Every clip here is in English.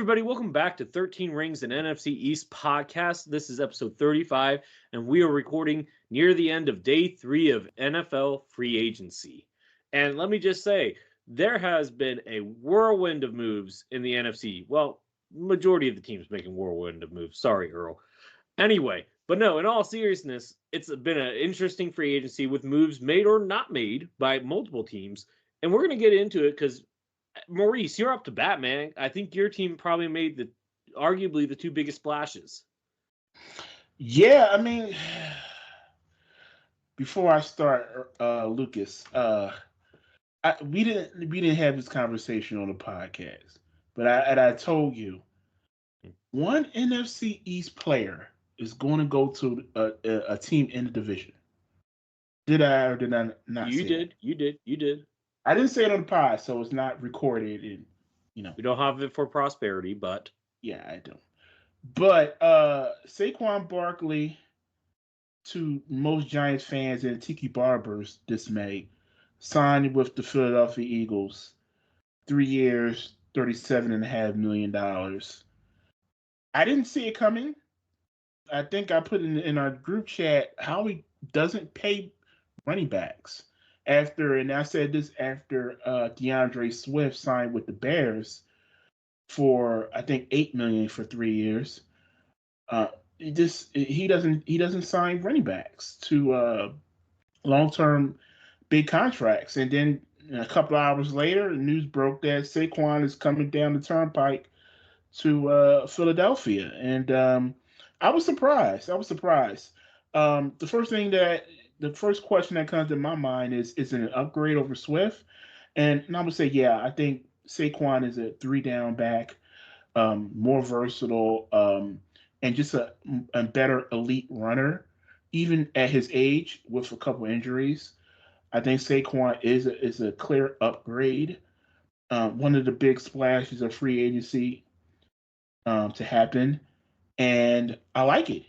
everybody. Welcome back to 13 Rings and NFC East podcast. This is episode 35, and we are recording near the end of day 3 of NFL free agency. And let me just say, there has been a whirlwind of moves in the NFC. Well, majority of the teams making whirlwind of moves. Sorry, Earl. Anyway, but no, in all seriousness, it's been an interesting free agency with moves made or not made by multiple teams. And we're going to get into it because Maurice, you're up to bat, man. I think your team probably made arguably the two biggest splashes. Yeah, I mean, before I start, Lucas, we didn't have this conversation on the podcast, but I told you one NFC East player is going to go to a team in the division. Did I or did I not? You did. You did. I didn't say it on the pod, so it's not recorded, and we don't have it for prosperity, but yeah, I don't. But Saquon Barkley, to most Giants fans and Tiki Barber's dismay, signed with the Philadelphia Eagles, 3 years, $37.5 million. I didn't see it coming. I think I put in our group chat how he doesn't pay running backs. And I said this after DeAndre Swift signed with the Bears for I think $8 million for 3 years. He doesn't sign running backs to long-term big contracts. And then a couple of hours later, the news broke that Saquon is coming down the turnpike to Philadelphia, and I was surprised. The first question that comes to my mind is it an upgrade over Swift? And I'm gonna say, yeah, I think Saquon is a 3-down back, more versatile, and just a better elite runner, even at his age with a couple injuries. I think Saquon is a clear upgrade. One of the big splashes of free agency to happen, and I like it.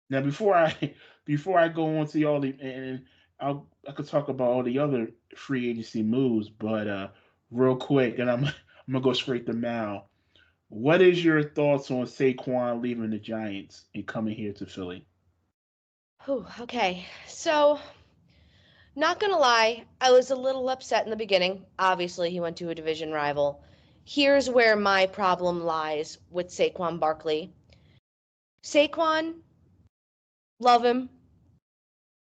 Now, before I go on to all the and I could talk about all the other free agency moves, but real quick, and I'm gonna go straight to Mal. What is your thoughts on Saquon leaving the Giants and coming here to Philly? Okay. So, not gonna lie, I was a little upset in the beginning. Obviously, he went to a division rival. Here's where my problem lies with Saquon Barkley. Saquon, love him,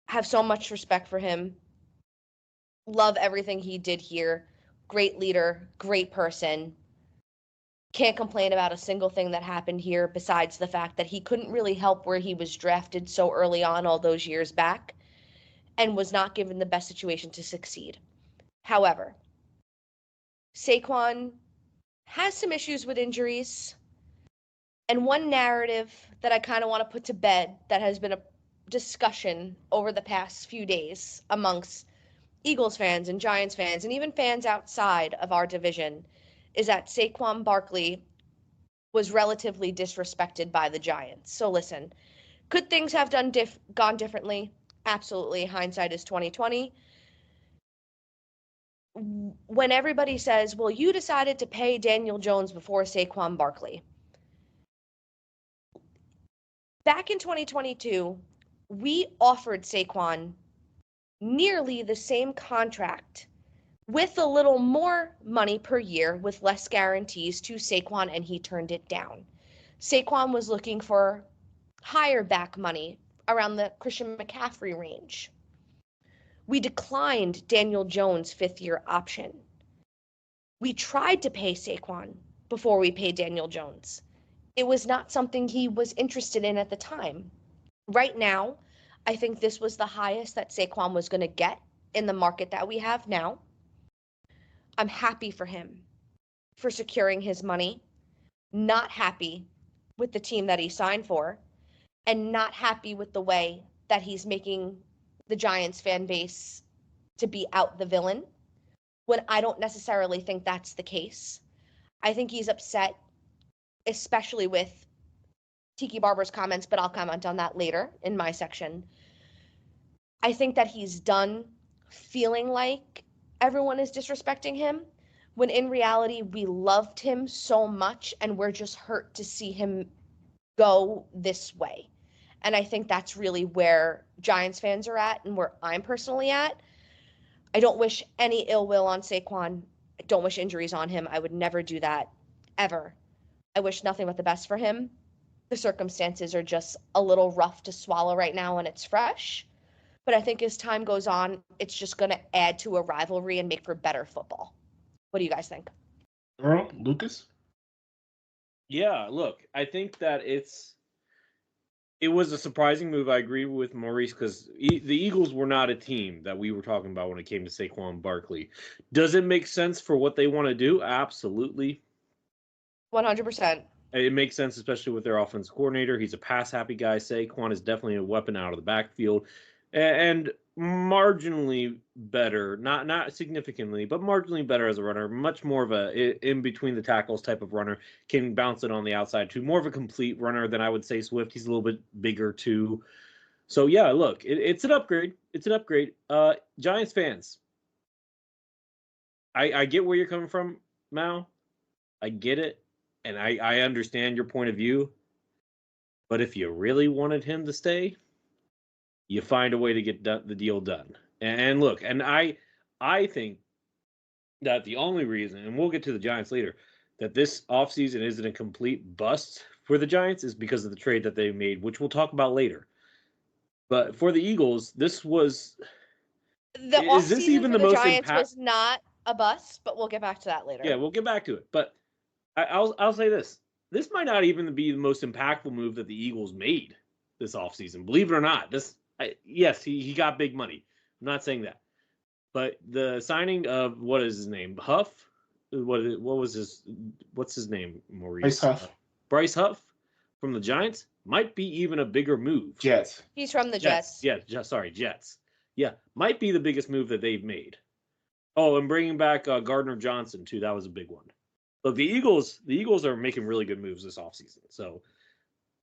have so much respect for him, love everything he did here. Great leader, great person. Can't complain about a single thing that happened here besides the fact that he couldn't really help where he was drafted so early on all those years back and was not given the best situation to succeed. However, Saquon has some issues with injuries. And one narrative that I kind of want to put to bed that has been a discussion over the past few days amongst Eagles fans and Giants fans and even fans outside of our division is that Saquon Barkley was relatively disrespected by the Giants. So listen, could things have gone differently? Absolutely. Hindsight is 2020. When everybody says, well, you decided to pay Daniel Jones before Saquon Barkley. Back in 2022, we offered Saquon nearly the same contract with a little more money per year with less guarantees to Saquon, and he turned it down. Saquon was looking for higher back money around the Christian McCaffrey range. We declined Daniel Jones' 5th-year option. We tried to pay Saquon before we paid Daniel Jones. It was not something he was interested in at the time. Right now, I think this was the highest that Saquon was going to get in the market that we have now. I'm happy for him for securing his money, not happy with the team that he signed for, and not happy with the way that he's making the Giants fan base to be out the villain, when I don't necessarily think that's the case. I think he's upset, especially with Tiki Barber's comments, but I'll comment on that later in my section. I think that he's done feeling like everyone is disrespecting him, when in reality we loved him so much and we're just hurt to see him go this way. And I think that's really where Giants fans are at and where I'm personally at. I don't wish any ill will on Saquon. I don't wish injuries on him. I would never do that, ever. I wish nothing but the best for him. The circumstances are just a little rough to swallow right now and it's fresh. But I think as time goes on, it's just going to add to a rivalry and make for better football. What do you guys think? Earl, Lucas? Yeah, look, I think that it was a surprising move. I agree with Maurice because the Eagles were not a team that we were talking about when it came to Saquon Barkley. Does it make sense for what they want to do? Absolutely. 100%. It makes sense, especially with their offense coordinator. He's a pass-happy guy. Saquon is definitely a weapon out of the backfield. And marginally better, not significantly, but marginally better as a runner. Much more of a in between the tackles type of runner. Can bounce it on the outside too. More of a complete runner than I would say Swift. He's a little bit bigger too. So yeah, look, it's an upgrade. It's an upgrade. Giants fans, I get where you're coming from, Mal. I get it, and I understand your point of view. But if you really wanted him to stay, you find a way to get the deal done. And look, and I think that the only reason, and we'll get to the Giants later, that this offseason isn't a complete bust for the Giants is because of the trade that they made, which we'll talk about later. But for the Eagles, this was... The offseason for the Giants was not a bust, but we'll get back to that later. Yeah, we'll get back to it. But I'll say this. This might not even be the most impactful move that the Eagles made this offseason. Believe it or not, yes, he got big money. I'm not saying that. But the signing of, what is his name? Huff? What's his name, Maurice? Bryce Huff. Bryce Huff from the Giants might be even a bigger move. Jets. He's from the Jets. Yeah, Jets. Yeah, might be the biggest move that they've made. Oh, and bringing back Gardner Johnson, too. That was a big one. Look, the Eagles are making really good moves this offseason. So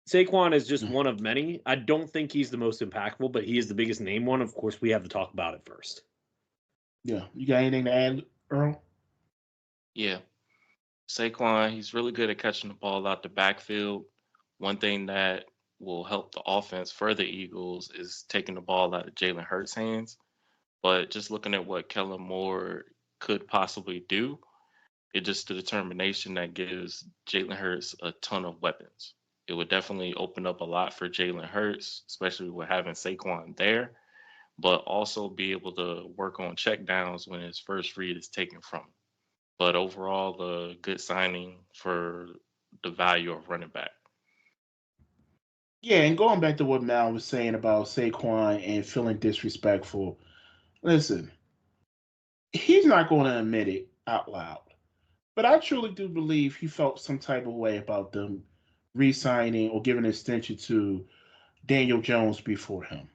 Saquon is just one of many. I don't think he's the most impactful, but he is the biggest name one. Of course, we have to talk about it first. Yeah. You got anything to add, Earl? Yeah. Saquon, he's really good at catching the ball out the backfield. One thing that will help the offense for the Eagles is taking the ball out of Jalen Hurts' hands. But just looking at what Kellen Moore could possibly do, it's just the determination that gives Jalen Hurts a ton of weapons. It would definitely open up a lot for Jalen Hurts, especially with having Saquon there, but also be able to work on check downs when his first read is taken from him. But overall, a good signing for the value of running back. Yeah, and going back to what Mal was saying about Saquon and feeling disrespectful, listen, he's not going to admit it out loud. But I truly do believe he felt some type of way about them re-signing or giving an extension to Daniel Jones before him.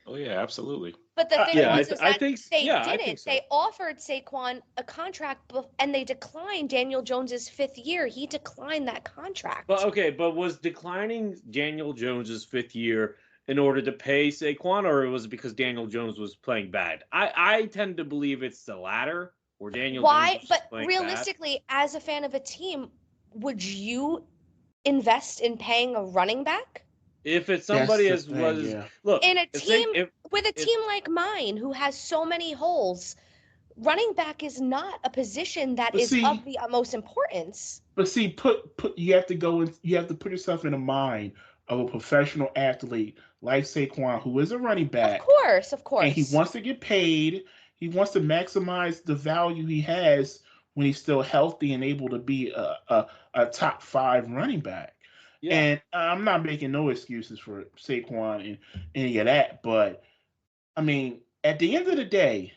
Oh, yeah, absolutely. But the thing is that they didn't. So. They offered Saquon a contract and they declined Daniel Jones's fifth year. He declined that contract. But was declining Daniel Jones's fifth year in order to pay Saquon, or it was because Daniel Jones was playing bad? I tend to believe it's the latter, where Daniel Jones was playing realistically, as a fan of a team, would you invest in paying a running back? If it's somebody look in a team with a team like mine who has so many holes, running back is not a position that is of the utmost importance. But see, you have to put yourself in the mind of a professional athlete like Saquon, who is a running back. Of course. And he wants to get paid. He wants to maximize the value he has when he's still healthy and able to be a top 5 running back. Yeah. And I'm not making no excuses for Saquon and any of that, but I mean, at the end of the day,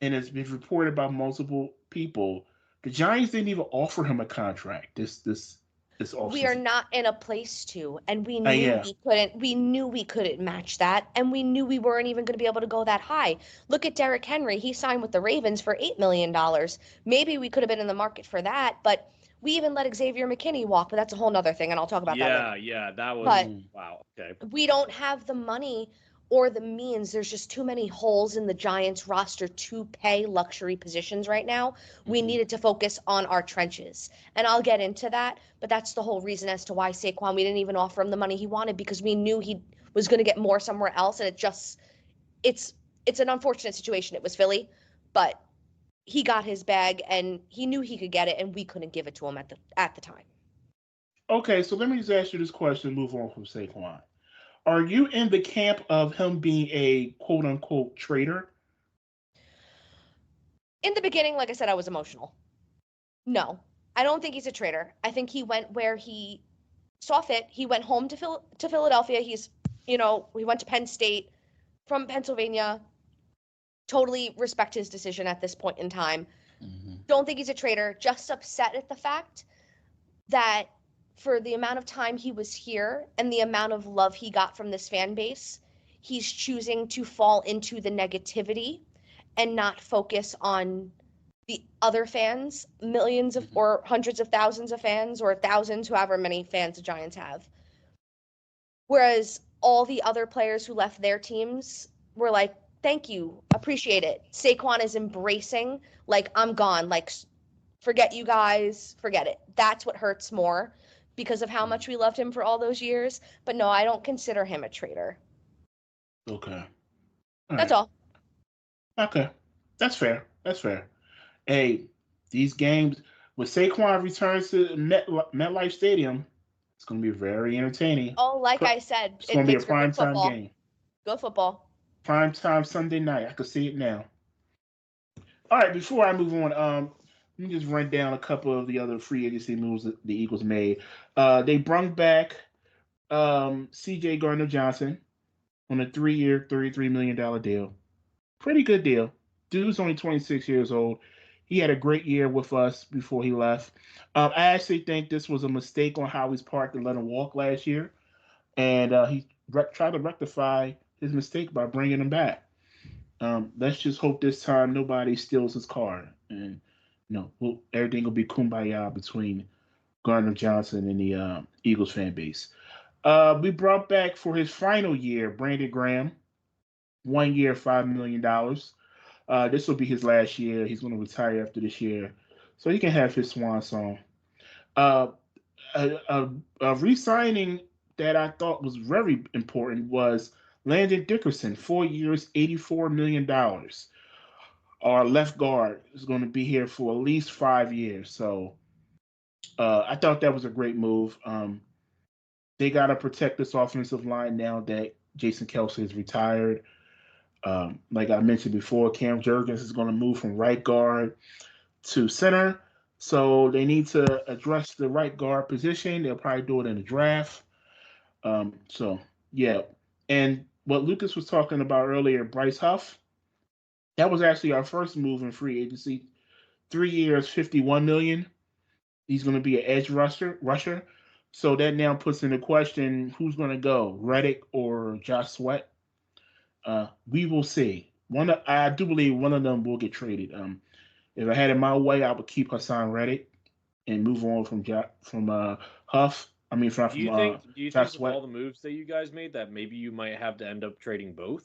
and it's been reported by multiple people, the Giants didn't even offer him a contract this offseason. We are not in a place to, and we knew we couldn't. We knew we couldn't match that, and we knew we weren't even going to be able to go that high. Look at Derrick Henry; he signed with the Ravens for $8 million. Maybe we could have been in the market for that, but we even let Xavier McKinney walk. But that's a whole nother thing, and I'll talk about that later. Yeah, that was wow. Okay. We don't have the money or the means. There's just too many holes in the Giants roster to pay luxury positions right now. We needed to focus on our trenches. And I'll get into that, but that's the whole reason as to why Saquon, we didn't even offer him the money he wanted, because we knew he was going to get more somewhere else. And it's an unfortunate situation. It was Philly, but he got his bag and he knew he could get it, and we couldn't give it to him at the time. Okay, so let me just ask you this question and move on from Saquon. Are you in the camp of him being a quote unquote traitor? In the beginning, like I said, I was emotional. No, I don't think he's a traitor. I think he went where he saw fit. He went home to Philadelphia. He went to Penn State from Pennsylvania. Totally respect his decision at this point in time. Don't think he's a traitor. Just upset at the fact that for the amount of time he was here and the amount of love he got from this fan base, he's choosing to fall into the negativity and not focus on the other fans, millions of or hundreds of thousands of fans, or thousands, however many fans the Giants have. Whereas all the other players who left their teams were like, thank you, appreciate it. Saquon is embracing, like, I'm gone, like, forget you guys, forget it. That's what hurts more, because of how much we loved him for all those years. But no, I don't consider him a traitor. Okay. That's all. Okay. That's fair. That's fair. Hey, these games, when Saquon returns to MetLife Stadium, it's going to be very entertaining. Oh, like I said, it's going to be a makes for good primetime football. game. Good football. Primetime Sunday night. I can see it now. All right, before I move on, let me just run down a couple of the other free agency moves that the Eagles made. They brought back C.J. Gardner-Johnson on a 3-year, $33 million deal. Pretty good deal. Dude's only 26 years old. He had a great year with us before he left. I actually think this was a mistake on Howie's part to let him walk last year, and he tried to rectify his mistake by bringing him back. Let's just hope this time nobody steals his card, and everything will be kumbaya between Gardner Johnson and the Eagles fan base. We brought back for his final year Brandon Graham, 1 year, $5 million. This will be his last year. He's going to retire after this year, so he can have his swan song. A re-signing that I thought was very important was Landon Dickerson, 4 years, $84 million. Our left guard is going to be here for at least 5 years. So I thought that was a great move. They got to protect this offensive line now that Jason Kelce is retired. Like I mentioned before, Cam Jurgens is going to move from right guard to center. So they need to address the right guard position. They'll probably do it in the draft. So, yeah. And what Lucas was talking about earlier, Bryce Huff, that was actually our first move in free agency. 3 years, $51 million. He's going to be an edge rusher. So that now puts into question who's going to go, Reddick or Josh Sweat. We will see. I do believe one of them will get traded. If I had it my way, I would keep Hassan Reddick and move on from Huff. I mean, from do you think Josh with Sweat. all the moves that you guys made that maybe you might have to end up trading both?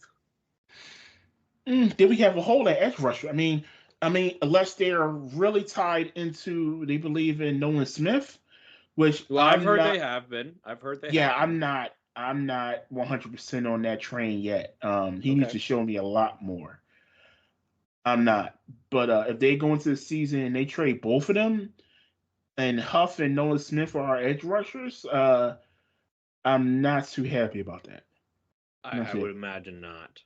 Did we have a hole at edge rusher? I mean, unless they're really tied into, they believe in Nolan Smith, which I've heard they have been. Yeah, I'm not 100% on that train yet. He needs to show me a lot more. I'm not. But if they go into the season and they trade both of them, and Huff and Nolan Smith are our edge rushers, I'm not too happy about that. I would imagine not.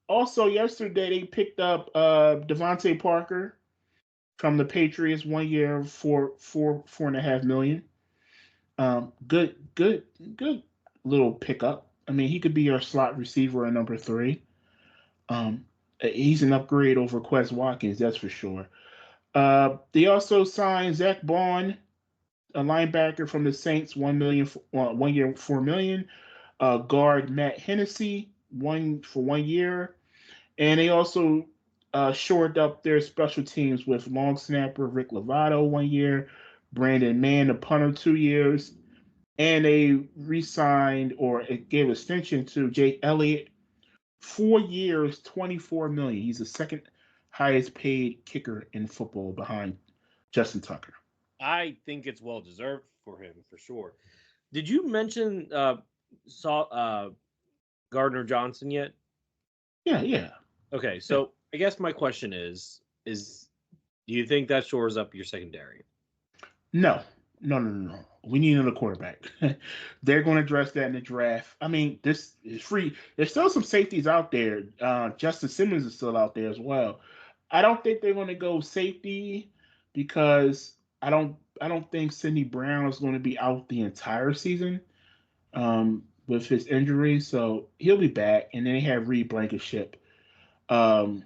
Also, yesterday they picked up Devontae Parker from the Patriots, 1 year for $4.5 million. Good little pickup. I mean, he could be your slot receiver at number 3. He's an upgrade over Quez Watkins, that's for sure. They also signed Zach Bond, a linebacker from the Saints, 1 year, $4 million. Guard Matt Hennessy, 1 year. And they also shored up their special teams with long snapper Rick Lovato, 1 year. Brandon Mann, the punter, 2 years. And they re-signed or it gave extension to Jake Elliott, 4 years, $24 million. He's the second highest paid kicker in football behind Justin Tucker. I think it's well deserved for him for sure. Did you mention Gardner Johnson yet? Yeah. Okay, so I guess my question is do you think that shores up your secondary? No. We need another quarterback. They're going to address that in the draft. I mean, this is free. There's still some safeties out there. Justin Simmons is still out there as well. I don't think they're going to go safety because I don't think Sidney Brown is going to be out the entire season with his injury, so he'll be back. And then they have Reed Blankenship. Um,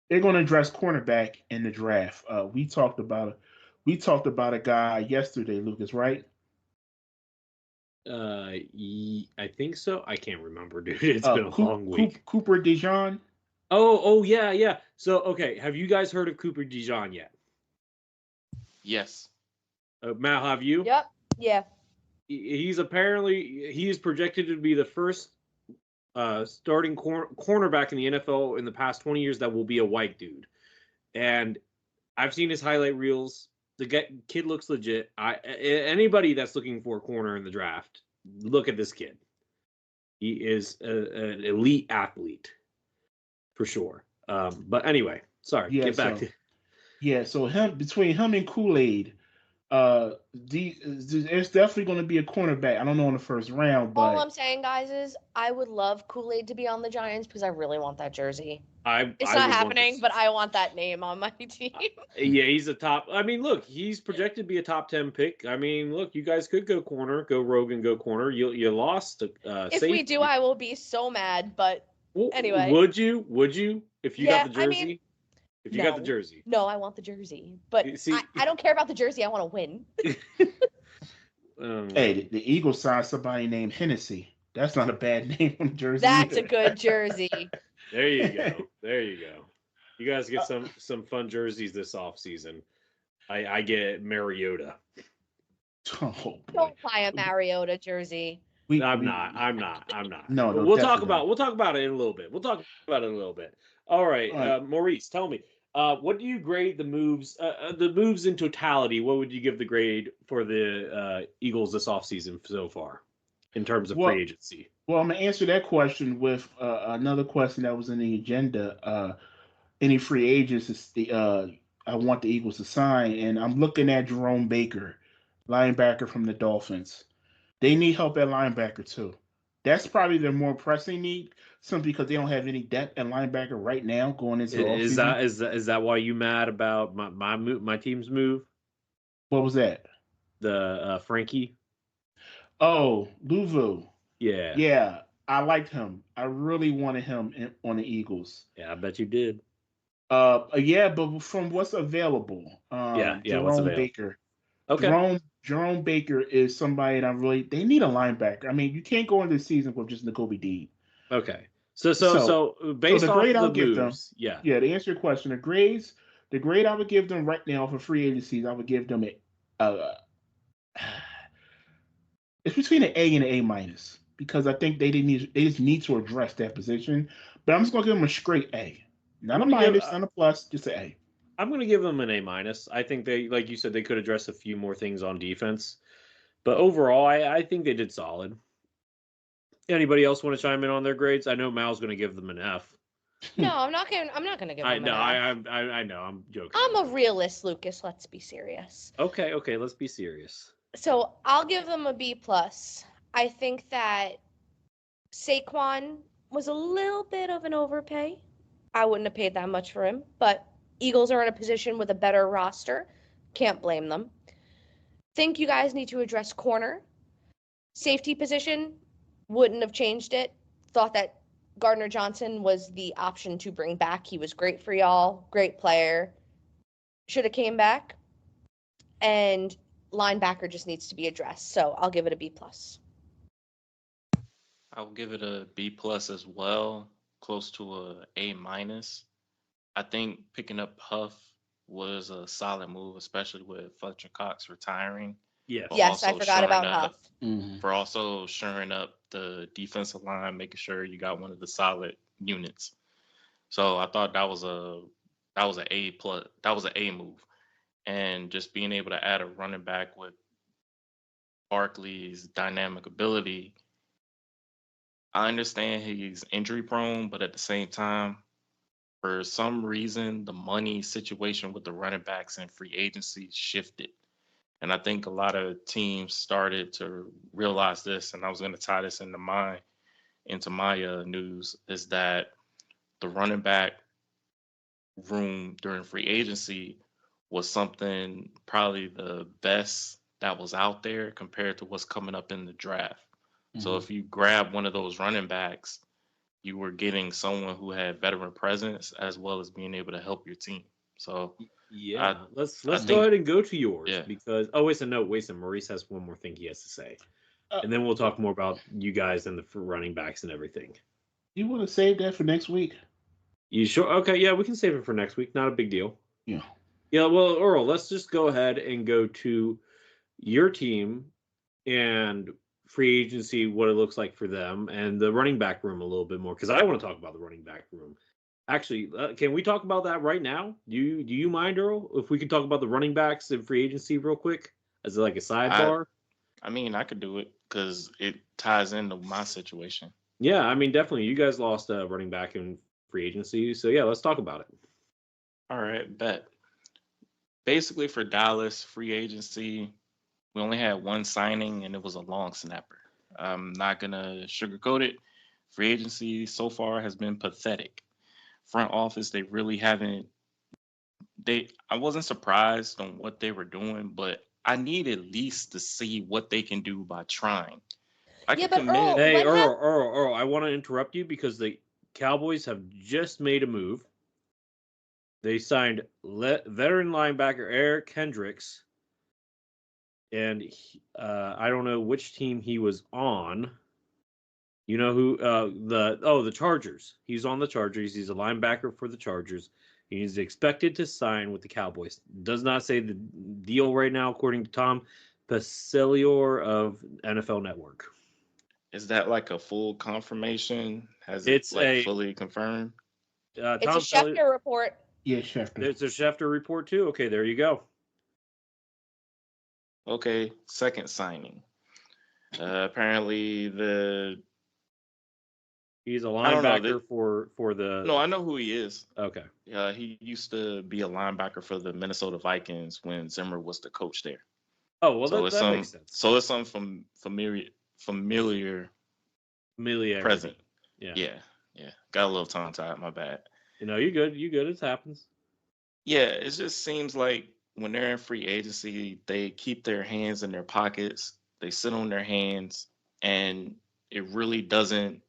they're going to address cornerback in the draft. We talked about a guy yesterday, Lucas, right? I think so. I can't remember, dude. It's been a long week. Cooper DeJean. Oh, yeah. So, okay, have you guys heard of Cooper DeJean yet? Yes. Mal, have you? Yep. Yeah. He is projected to be the first starting cornerback in the NFL in the past 20 years that will be a white dude. And I've seen his highlight reels. The kid looks legit. Anybody that's looking for a corner in the draft, look at this kid. He is an elite athlete for sure. But anyway, sorry. Yeah, get back to. Yeah, so between him and Kool-Aid, there's definitely going to be a cornerback. I don't know in the first round, but All I'm saying, guys, is I would love Kool-Aid to be on the Giants because I really want that jersey. It's not happening, but I want that name on my team. Yeah, he's a top. I mean, look, he's projected to be a top 10 pick. I mean, look, you guys could go corner, go rogue and go corner. You lost. If we do, I will be so mad. But anyway, would you? If you got the jersey? I mean, if you got the jersey? No, I want the jersey. But see, I don't care about the jersey. I want to win. Hey, the Eagles signed somebody named Hennessy. That's not a bad name on the jersey. That's a good jersey. There you go. You guys get some fun jerseys this offseason. I get Mariota. Oh, boy. Don't buy a Mariota jersey. I'm not. No, we'll talk about it in a little bit. All right. Maurice, tell me, what do you grade the moves? The moves in totality. What would you give the grade for the Eagles this offseason so far, in terms of free agency? Well, I'm gonna answer that question with another question that was in the agenda. Any free agents I want the Eagles to sign, and I'm looking at Jerome Baker, linebacker from the Dolphins. They need help at linebacker too. That's probably their more pressing need, simply because they don't have any depth at linebacker right now going into the offseason. Is that why you mad about my team's move? What was that? The Frankie. Oh, Louvu. Yeah. Yeah, I liked him. I really wanted him on the Eagles. Yeah, I bet you did. Yeah, but from what's available, Jerome what's available? Baker. Okay. Jerome Baker is somebody that they need a linebacker. I mean, you can't go into the season with just N'Kobe Dean. Okay. So based the off grade the I'll give moves, them, to answer your question, the grade I would give them right now for free agencies, I would give them it's between an A and an A minus, because I think they just need to address that position. But I'm just gonna give them a straight A. Not a minus, not a plus, just an A. I'm going to give them an A minus. I think they, like you said, they could address a few more things on defense. But overall, I think they did solid. Anybody else want to chime in on their grades? I know Mal's going to give them an F. No, I'm not going to give them an F. I know. I'm joking. I'm a realist, Lucas. Let's be serious. Okay. Let's be serious. So I'll give them a B plus. I think that Saquon was a little bit of an overpay. I wouldn't have paid that much for him, but Eagles are in a position with a better roster. Can't blame them. Think you guys need to address corner. Safety position, wouldn't have changed it. Thought that Gardner Johnson was the option to bring back. He was great for y'all. Great player. Should have came back. And linebacker just needs to be addressed. So I'll give it a B plus. I'll give it a B plus as well. Close to a A minus. I think picking up Huff was a solid move, especially with Fletcher Cox retiring. Yes. but Yes, I also forgot shoring about up Huff. for also shoring up the defensive line, making sure you got one of the solid units. So I thought that was an A plus, that was an A move, and just being able to add a running back with Barkley's dynamic ability. I understand he's injury prone, but at the same time, for some reason, the money situation with the running backs and free agency shifted. And I think a lot of teams started to realize this, and I was going to tie this into my news, is that the running back room during free agency was something probably the best that was out there compared to what's coming up in the draft. So if you grab one of those running backs, you were getting someone who had veteran presence as well as being able to help your team. So Yeah, let's I go think, ahead and go to yours yeah. because wait, Maurice has one more thing he has to say, Uh, and then we'll talk more about you guys and the running backs and everything. You want to save that for next week? You sure? Okay, yeah, we can save it for next week. Not a big deal. Yeah. Yeah, well, Earl, let's just go ahead and go to your team and free agency, what it looks like for them, and the running back room a little bit more because I want to talk about the running back room. Actually, can we talk about that right now? Do you mind, Earl, if we could talk about the running backs and free agency real quick as like a I sidebar? I mean, I could do it because it ties into my situation. Yeah, I mean, definitely. You guys lost a running back in free agency, so yeah, let's talk about it. All right, bet. Basically, for Dallas free agency, we only had one signing, and it was a long snapper. I'm not gonna sugarcoat it. Free agency so far has been pathetic. Front office, they really haven't. I wasn't surprised on what they were doing, but I need at least to see what they can do by trying. I Yeah, could but commit. Earl, Hey, when have Earl, I want to interrupt you because the Cowboys have just made a move. They signed veteran linebacker Eric Hendricks, and I don't know which team he was on. You know who the Chargers. He's on the Chargers. He's a linebacker for the Chargers. He's expected to sign with the Cowboys. Does not say the deal right now, according to Tom Pasilior of NFL Network. Is that like a full confirmation? Has it It's like a fully confirmed? it's a Tom Pelli- Schefter report. Yeah, Schefter. There's a Schefter report too. Okay, there you go. Okay, second signing. Apparently He's a I don't know. linebacker for No, the. I know who he is. Okay. He used to be a linebacker for the Minnesota Vikings when Zimmer was the coach there. Oh well, So it's that makes sense. so it's some from familiar Familiarity. present. Yeah. Yeah. Got a little tongue tied. My bad. You good. You good. It happens. Yeah, it just seems like when they're in free agency, they keep their hands in their pockets. They sit on their hands, and it really doesn't.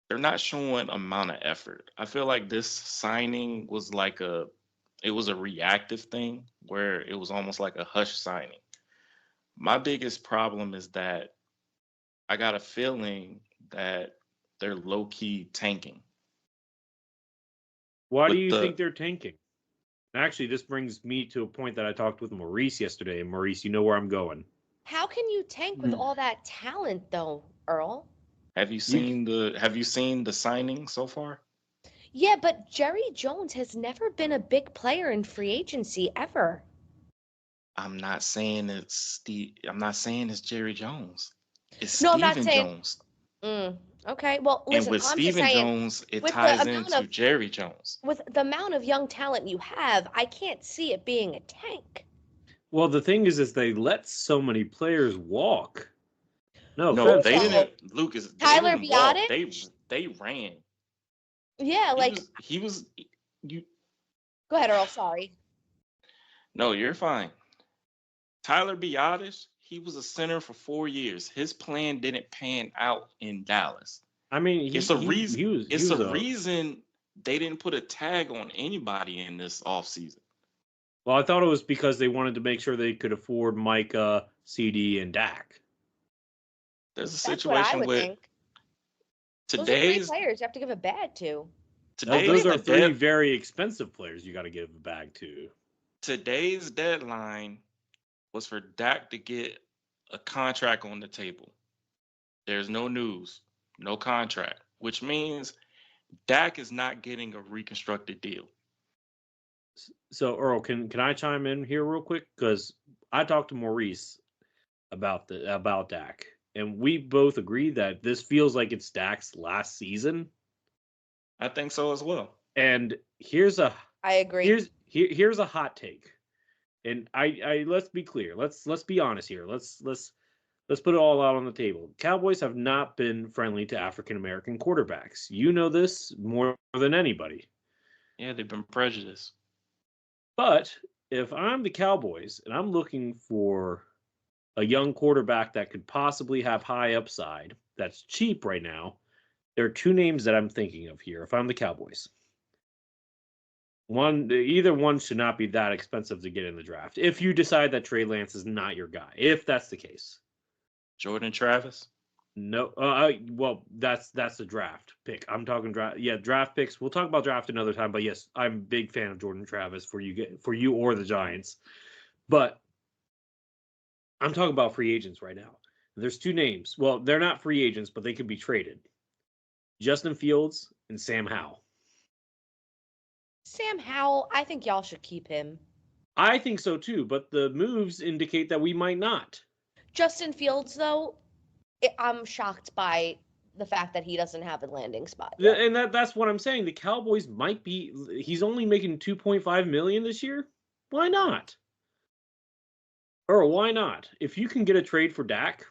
They're not showing amount of effort. I feel like this signing was it was a reactive thing where it was almost like a hush signing. My biggest problem is that I got a feeling that they're low key tanking Why do with you think the. they're tanking? Actually, this brings me to a point that I talked with Maurice yesterday. And Maurice, you know where I'm going. How can you tank with all that talent, though, Earl? Have you You seen the signing so far? Yeah, but Jerry Jones has never been a big player in free agency ever. I'm not saying it's I'm not saying it's Jerry Jones. It's No, I'm not Steven saying. Jones. Okay, well, And listen, with I'm just Steven saying, Jones, it with the ties amount into of Jerry Jones. with the amount of young talent you have, I can't see it being a tank. Well, the thing is they let so many players walk. No No, offense, they So didn't, Lucas. They Tyler didn't walk. Biotic, They ran. yeah, like He was you. go ahead, Earl. Sorry. No, you're fine. Tyler Biotis, he was a center for 4 years. His plan didn't pan out in Dallas. I mean It's a he reason. he was he It's was a a reason they didn't put a tag on anybody in this offseason. well. I thought it was because they wanted to make sure they could afford Micah, CD, and Dak. There's a That's what I situation would with think. Those are three today's players you have to give a bad to. No, today's those are the three dead very expensive players you got to give a bag to. today's deadline. was for Dak to get a contract on the table. There's no news, no contract, which means Dak is not getting a reconstructed deal. So Earl, can I chime in here real quick? Because I talked to Maurice about Dak, and we both agree that this feels like it's Dak's last season. I think so as well. And here's a I agree. here's a hot take. And I let's be clear. Let's be honest here. Let's put it all out on the table. Cowboys have not been friendly to African American quarterbacks. You know this more than anybody. Yeah, they've been prejudiced. But if I'm the Cowboys and I'm looking for a young quarterback that could possibly have high upside, that's cheap right now, there are two names that I'm thinking of here. If I'm the Cowboys, either one should not be that expensive to get in the draft. If you decide that Trey Lance is not your guy, if that's the case, Jordan Travis. no. Well, that's the draft pick. I'm talking draft. Yeah, draft picks. We'll talk about draft another time. But yes, I'm a big fan of Jordan Travis for you or the Giants. But I'm talking about free agents right now. There's two names. Well, they're not free agents, but they could be traded. Justin Fields and Sam Howell. Sam Howell, I think y'all should keep him. I think so too, but the moves indicate that we might not. Justin Fields, though, I'm shocked by the fact that he doesn't have a landing spot yet. And that's what I'm saying. The Cowboys might be. He's only making $2.5 million this year. Why not? Or why not? If you can get a trade for Dak,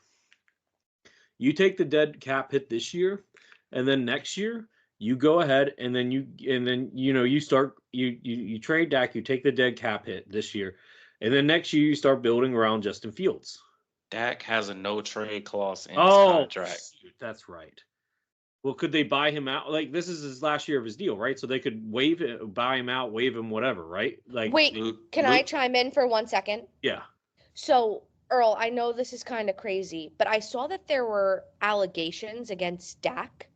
you take the dead cap hit this year, and then next year you go ahead and then you start you trade Dak, you take the dead cap hit this year, and then next year you start building around Justin Fields. Dak has a no trade clause in his contract. Shoot, that's right. Well, could they buy him out? Like, this is his last year of his deal, right? So they could buy him out, waive him, whatever, right? Like, wait, can I chime in for 1 second? Yeah. So, Earl, I know this is kind of crazy, but I saw that there were allegations against Dak.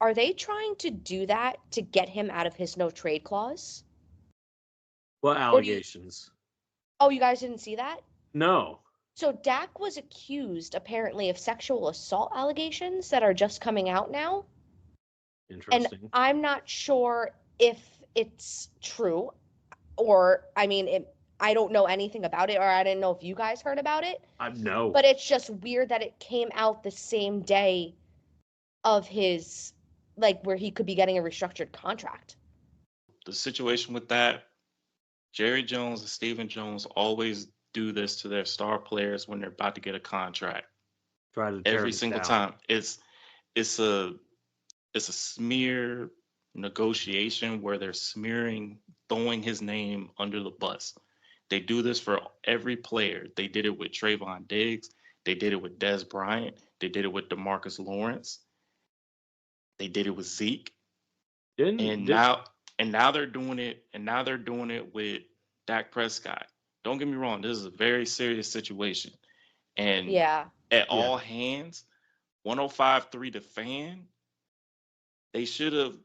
Are they trying to do that to get him out of his no trade clause? What allegations? You guys didn't see that? No. So Dak was accused, apparently, of sexual assault allegations that are just coming out now. Interesting. And I'm not sure if it's true, or, I mean, I don't know anything about it, or I didn't know if you guys heard about it. No. But it's just weird that it came out the same day of his, like, where he could be getting a restructured contract. The situation with that, Jerry Jones and Stephen Jones always do this to their star players when they're about to get a contract. Try to tear every single down. time. It's a smear negotiation where they're throwing his name under the bus. They do this for every player. They did it with Trayvon Diggs. They did it with Dez Bryant. They did it with DeMarcus Lawrence. They did it with Zeke. Now they're doing it. And now they're doing it with Dak Prescott. Don't get me wrong. This is a very serious situation. And all hands, 105.3 The Fan, they should have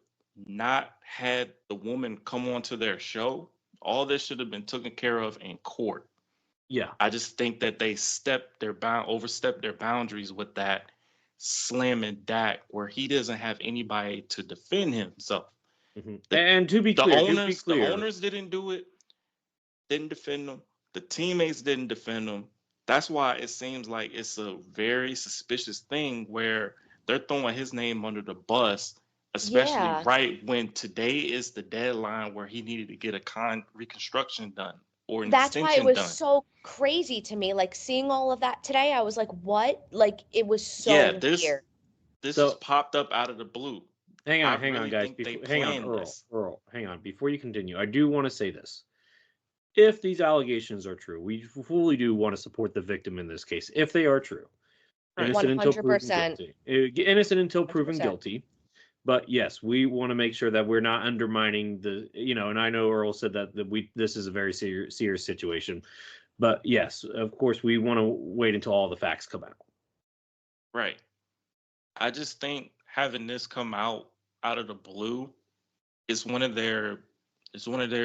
not had the woman come onto their show. All this should have been taken care of in court. Yeah. I just think that they overstepped their boundaries with that, slamming Dak where he doesn't have anybody to defend himself. Mm-hmm. And to be clear, the owners didn't do it, didn't defend them. The teammates didn't defend them. That's why it seems like it's a very suspicious thing where they're throwing his name under the bus, especially right when today is the deadline where he needed to get a reconstruction done or an That's extension why it was done. so crazy to me. Like, seeing all of that today, I was like, what? Like, it was so weird. This just popped up out of the blue. Hang on, guys. Hang on, Earl. Hang on. Before you continue, I do want to say this. If these allegations are true, we fully do want to support the victim in this case, if they are true. Innocent 100%. Until proven guilty. Innocent until proven 100%. Guilty. But yes, we want to make sure that we're not undermining and I know Earl said that this is a very serious situation. But yes, of course, we want to wait until all the facts come out. Right. I just think having this come out of the blue is one of their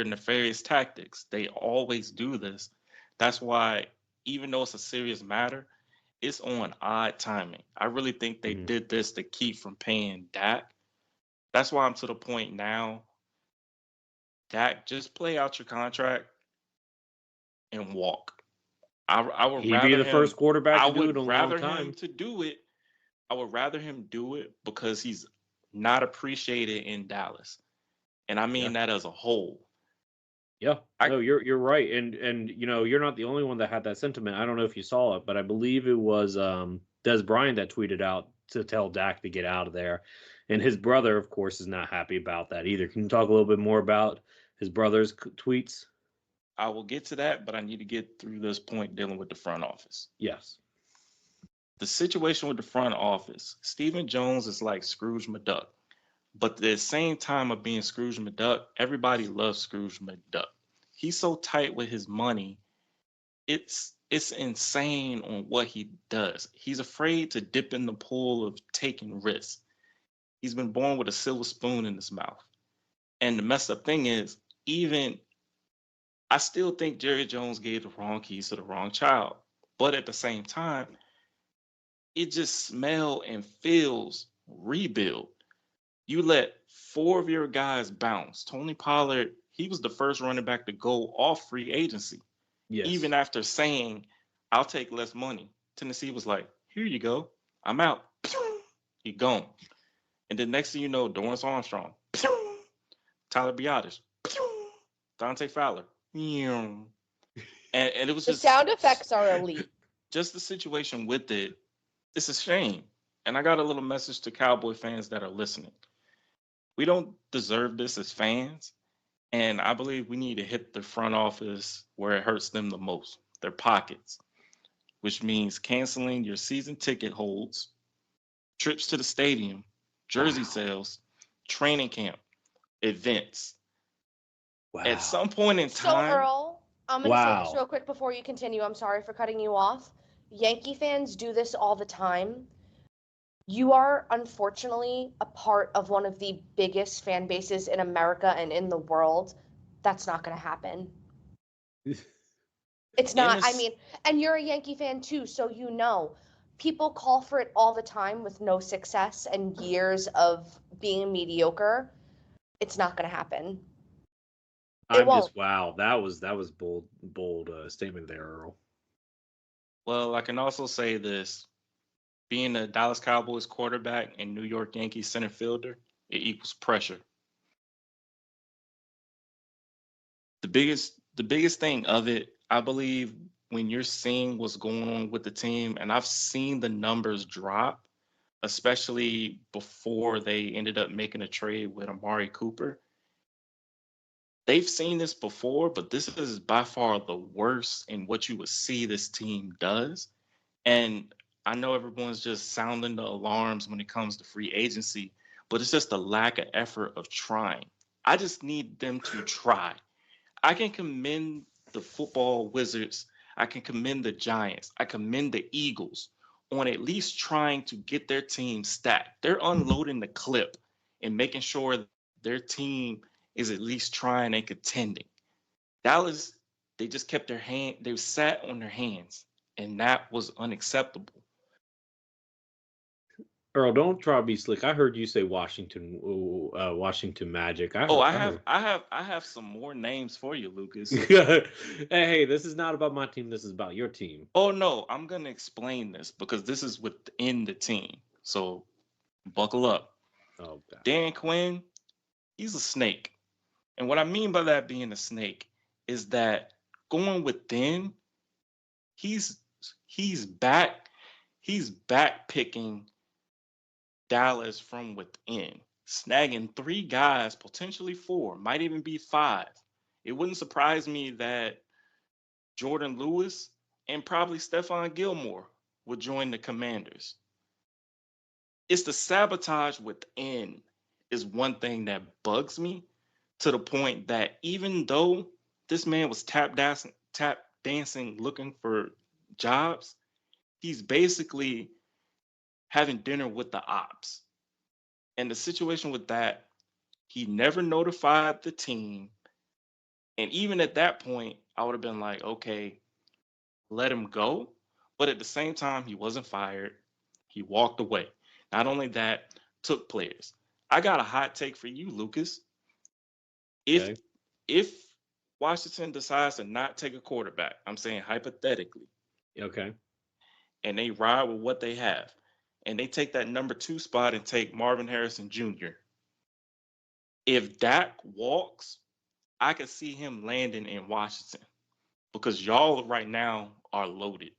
nefarious tactics. They always do this. That's why even though it's a serious matter, it's on odd timing. I really think they Mhm. did this to keep from paying Dak. That's why I'm to the point now. Dak, just play out your contract and walk. I would He'd be rather the first him. quarterback I to do it in would a long rather him time. to do it. I would rather him do it because he's not appreciated in Dallas, and I Yeah. mean that as a whole. Yeah. I No, you're right. And you're not the only one that had that sentiment. I don't know if you saw it, but I believe it was Des Bryant that tweeted out to tell Dak to get out of there. And his brother, of course, is not happy about that either. Can you talk a little bit more about his brother's tweets? I will get to that, but I need to get through this point dealing with the front office. Yes. The situation with the front office, Stephen Jones is like Scrooge McDuck. But at the same time of being Scrooge McDuck, everybody loves Scrooge McDuck. He's so tight with his money, it's insane on what he does. He's afraid to dip in the pool of taking risks. He's been born with a silver spoon in his mouth. And the messed up thing is, even I still think Jerry Jones gave the wrong keys to the wrong child. But at the same time, it just smells and feels rebuild. You let four of your guys bounce. Tony Pollard, he was the first running back to go off free agency. Yes. Even after saying, I'll take less money, Tennessee was like, here you go. I'm out. He gone. And then next thing you know, Dorrance Armstrong, Tyler Biotis, Dante Fowler. And it was The sound effects are elite. just the situation with it. It's a shame. And I got a little message to Cowboy fans that are listening. We don't deserve this as fans. And I believe we need to hit the front office where it hurts them the most, their pockets, which means canceling your season ticket holds, trips to the stadium, jersey Wow. sales, training camp, events. At Wow. some point in So, time, Earl, I'm going to say this Wow. real quick before you continue. I'm sorry for cutting you off. Yankee fans do this all the time. You are unfortunately a part of one of the biggest fan bases in America and in the world. That's not going to happen. It's in not. I this, mean, and you're a Yankee fan too, so you know. People call for it all the time with no success and years of being mediocre. It's not going to happen. It I'm won't. just wow. That was bold statement there, Earl. well, I can also say this being a Dallas Cowboys quarterback and New York Yankees center fielder, it equals pressure. The biggest thing of it, I believe, when you're seeing what's going on with the team, and I've seen the numbers drop, especially before they ended up making a trade with Amari Cooper. They've seen this before, but this is by far the worst in what you would see this team does. And I know everyone's just sounding the alarms when it comes to free agency, but it's just a lack of effort of trying. I just need them to try. I can commend the football wizards. I can commend the Giants. I commend the Eagles on at least trying to get their team stacked. They're unloading the clip and making sure their team is at least trying and contending. Dallas, they just kept their hand, they sat on their hands, and that was unacceptable. Earl, don't try to be slick. I heard you say Washington, Washington Magic. I Oh, heard. I I have heard. I have I have some more names for you, Lucas. Hey, this is not about my team. This is about your team. Oh no, I'm gonna explain this because this is within the team. So buckle up. Oh God. Dan Quinn, he's a snake. And what I mean by that being a snake is that going within, he's he's back, he's back picking Dallas from within, snagging three guys, potentially four, might even be five. It wouldn't surprise me that Jordan Lewis and probably Stephon Gilmore would join the Commanders. It's the sabotage within is one thing that bugs me to the point that even though this man was tap dancing looking for jobs, he's basically having dinner with the ops. And the situation with that, he never notified the team. And even at that point, I would have been like, okay, let him go, but at the same time, he wasn't fired. He walked away. Not only that, took players. I got a hot take for you, Lucas. If Okay. if Washington decides to not take a quarterback, I'm saying hypothetically, Okay. and they ride with what they have, and they take that number 2 spot and take Marvin Harrison Jr. If Dak walks, I could see him landing in Washington because y'all right now are loaded.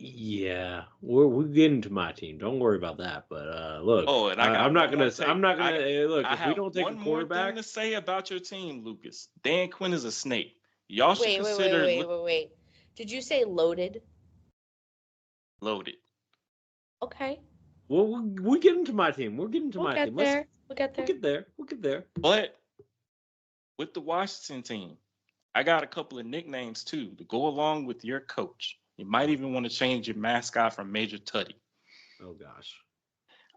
Yeah, we're getting to my team. Don't worry about that. But look, Oh, and I I'm got not one more gonna. take. I'm not gonna. Look, I if we have don't take a one more thing quarterback, to say about your team, Lucas. Dan Quinn is a snake. Y'all should Wait, wait, wait, consider wait, wait, wait. Did you say loaded? loaded. Okay. we're getting to my team. We're getting to We'll my get team. there. We'll get We'll there. get there. We'll get there. But with the Washington team, I got a couple of nicknames too to go along with your coach. You might even want to change your mascot from Major Tutty. Oh gosh.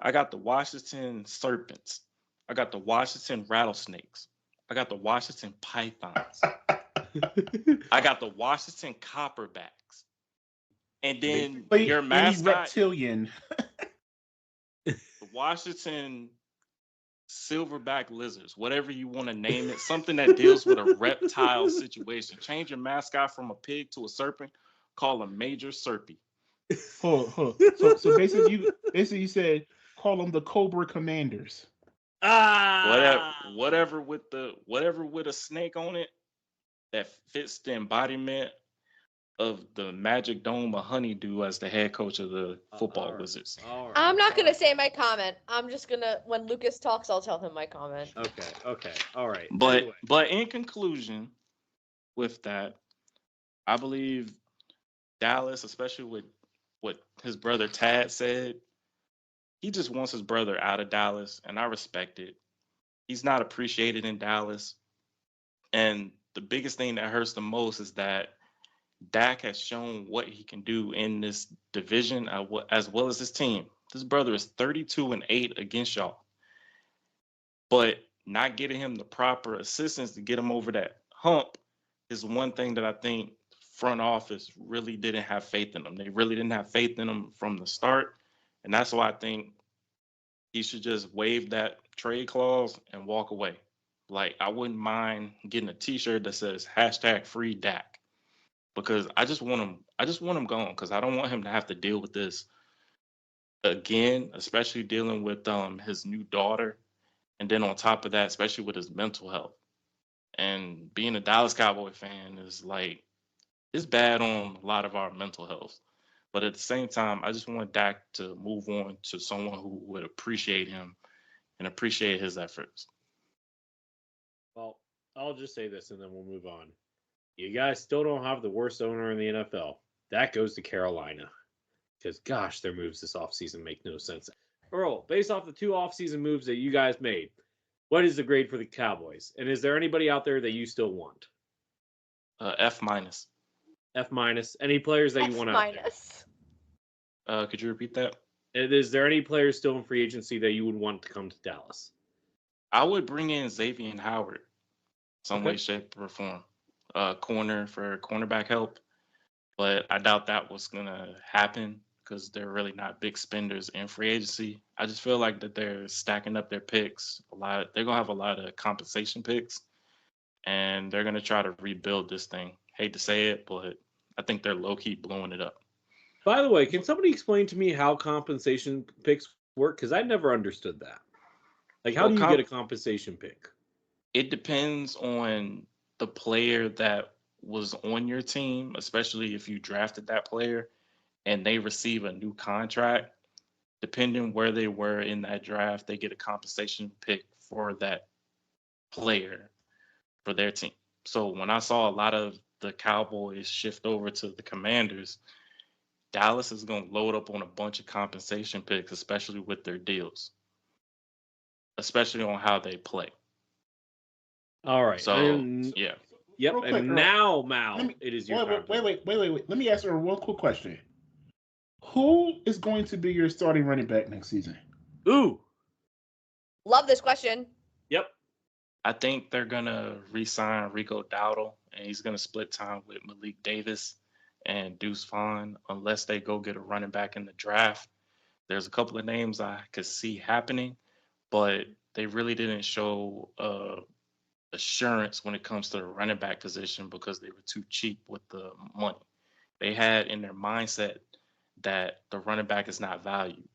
I got the Washington Serpents. I got the Washington Rattlesnakes. I got the Washington Pythons. I got the Washington Copperbacks. And then your Any mascot, reptilian. the Washington Silverback Lizards, whatever you want to name it, something that deals with a reptile situation. Change your mascot from a pig to a serpent, call him Major Serpy. Hold on. So basically you said call them the Cobra Commanders. Ah. Whatever with a snake on it that fits the embodiment of the magic dome of Honeydew as the head coach of the football Wizards. All right. I'm not gonna say my comment. I'm just gonna when Lucas talks, I'll tell him my comment. Okay. Okay. All right. But Anyway. but in conclusion, with that, I believe Dallas, especially with what his brother Tad said, he just wants his brother out of Dallas, and I respect it. He's not appreciated in Dallas. And the biggest thing that hurts the most is that Dak has shown what he can do in this division as well as his team. This brother is 32-8 against y'all, but not getting him the proper assistance to get him over that hump is one thing that I think front office really didn't have faith in him. They really didn't have faith in him from the start, and that's why I think he should just waive that trade clause and walk away. Like I wouldn't mind getting a T-shirt that says #free Dak because I just want him. I just want him gone because I don't want him to have to deal with this again, especially dealing with his new daughter, and then on top of that, especially with his mental health. And being a Dallas Cowboy fan is like it's bad on a lot of our mental health. But at the same time, I just want Dak to move on to someone who would appreciate him and appreciate his efforts. Well, I'll just say this and then we'll move on. You guys still don't have the worst owner in the NFL. That goes to Carolina. Because, gosh, their moves this offseason make no sense. Earl, based off the 2 offseason moves that you guys made, what is the grade for the Cowboys? And is there anybody out there that you still want? F minus. F minus. Any players that you want out there? Could you repeat that? And is there any players still in free agency that you would want to come to Dallas? I would bring in Xavier Howard, some way, shape, or form. Corner for cornerback help, but I doubt that was gonna happen because they're really not big spenders in free agency. I just feel like that they're stacking up their picks a lot. They're gonna have a lot of compensation picks, and they're gonna try to rebuild this thing. Hate to say it, but I think they're low key blowing it up. By the way, can somebody explain to me how compensation picks work? Because I never understood that. Like, how do you get a compensation pick? It depends on the player that was on your team, especially if you drafted that player and they receive a new contract. Depending where they were in that draft, they get a compensation pick for that player for their team. So when I saw a lot of the Cowboys shift over to the Commanders, Dallas is going to load up on a bunch of compensation picks, especially with their deals, especially on how they play. All right. So, yeah. Yep. Real quick, and now, Mal, it is your time. Wait. Let me ask her a real quick question. Who is going to be your starting running back next season? Ooh. Love this question. Yep. I think they're going to re-sign Rico Dowdle, and he's going to split time with Malik Davis. and Deuce Vaughn, unless they go get a running back in the draft. There's a couple of names I could see happening, but they really didn't show assurance when it comes to the running back position because they were too cheap with the money. They had in their mindset that the running back is not valued.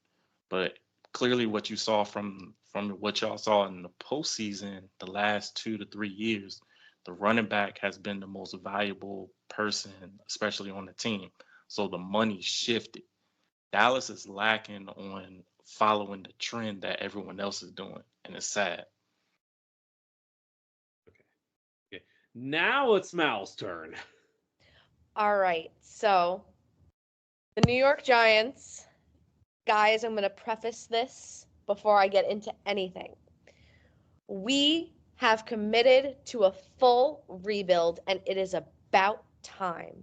But clearly, what you saw from what y'all saw in the postseason, the last 2 to 3 years, the running back has been the most valuable person, especially on the team. So the money shifted. Dallas is lacking on following the trend that everyone else is doing, and it's sad. Okay. Now it's Mal's turn. All right. So the New York Giants, guys, I'm going to preface this before I get into anything. We have committed to a full rebuild, and it is about time.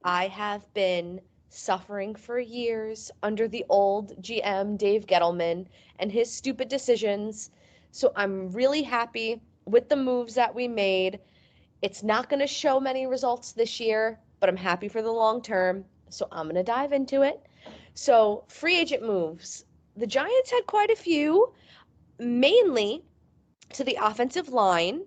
I have been suffering for years under the old GM, Dave Gettleman, and his stupid decisions. So I'm really happy with the moves that we made. It's not going to show many results this year, but I'm happy for the long term. So I'm going to dive into it. So, free agent moves. The Giants had quite a few, mainly to the offensive line.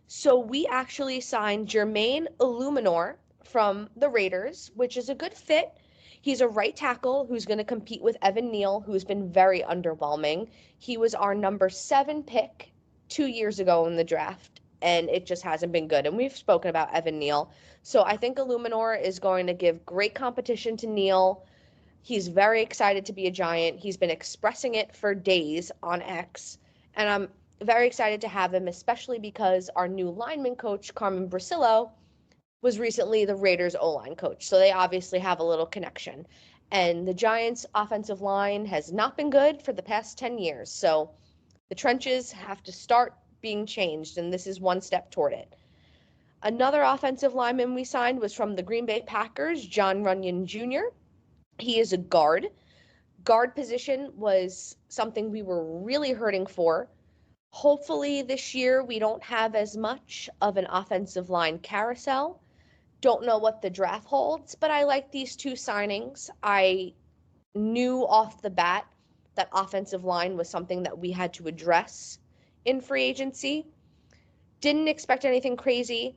So, we actually signed Jermaine Illuminor from the Raiders, which is a good fit. He's a right tackle who's going to compete with Evan Neal, who's been very underwhelming. He was our number 7 pick 2 years ago in the draft, and it just hasn't been good. And we've spoken about Evan Neal. So I think Illuminor is going to give great competition to Neal. He's very excited to be a Giant. He's been expressing it for days on X, and I'm very excited to have him, especially because our new lineman coach, Carmen Brasillo, was recently the Raiders O-line coach. So they obviously have a little connection. And the Giants' offensive line has not been good for the past 10 years. So the trenches have to start being changed, and this is one step toward it. Another offensive lineman we signed was from the Green Bay Packers, John Runyon Jr. He is a guard. Guard position was something we were really hurting for. Hopefully this year we don't have as much of an offensive line carousel. Don't know what the draft holds, but I like these two signings. I knew off the bat that offensive line was something that we had to address in free agency. Didn't expect anything crazy.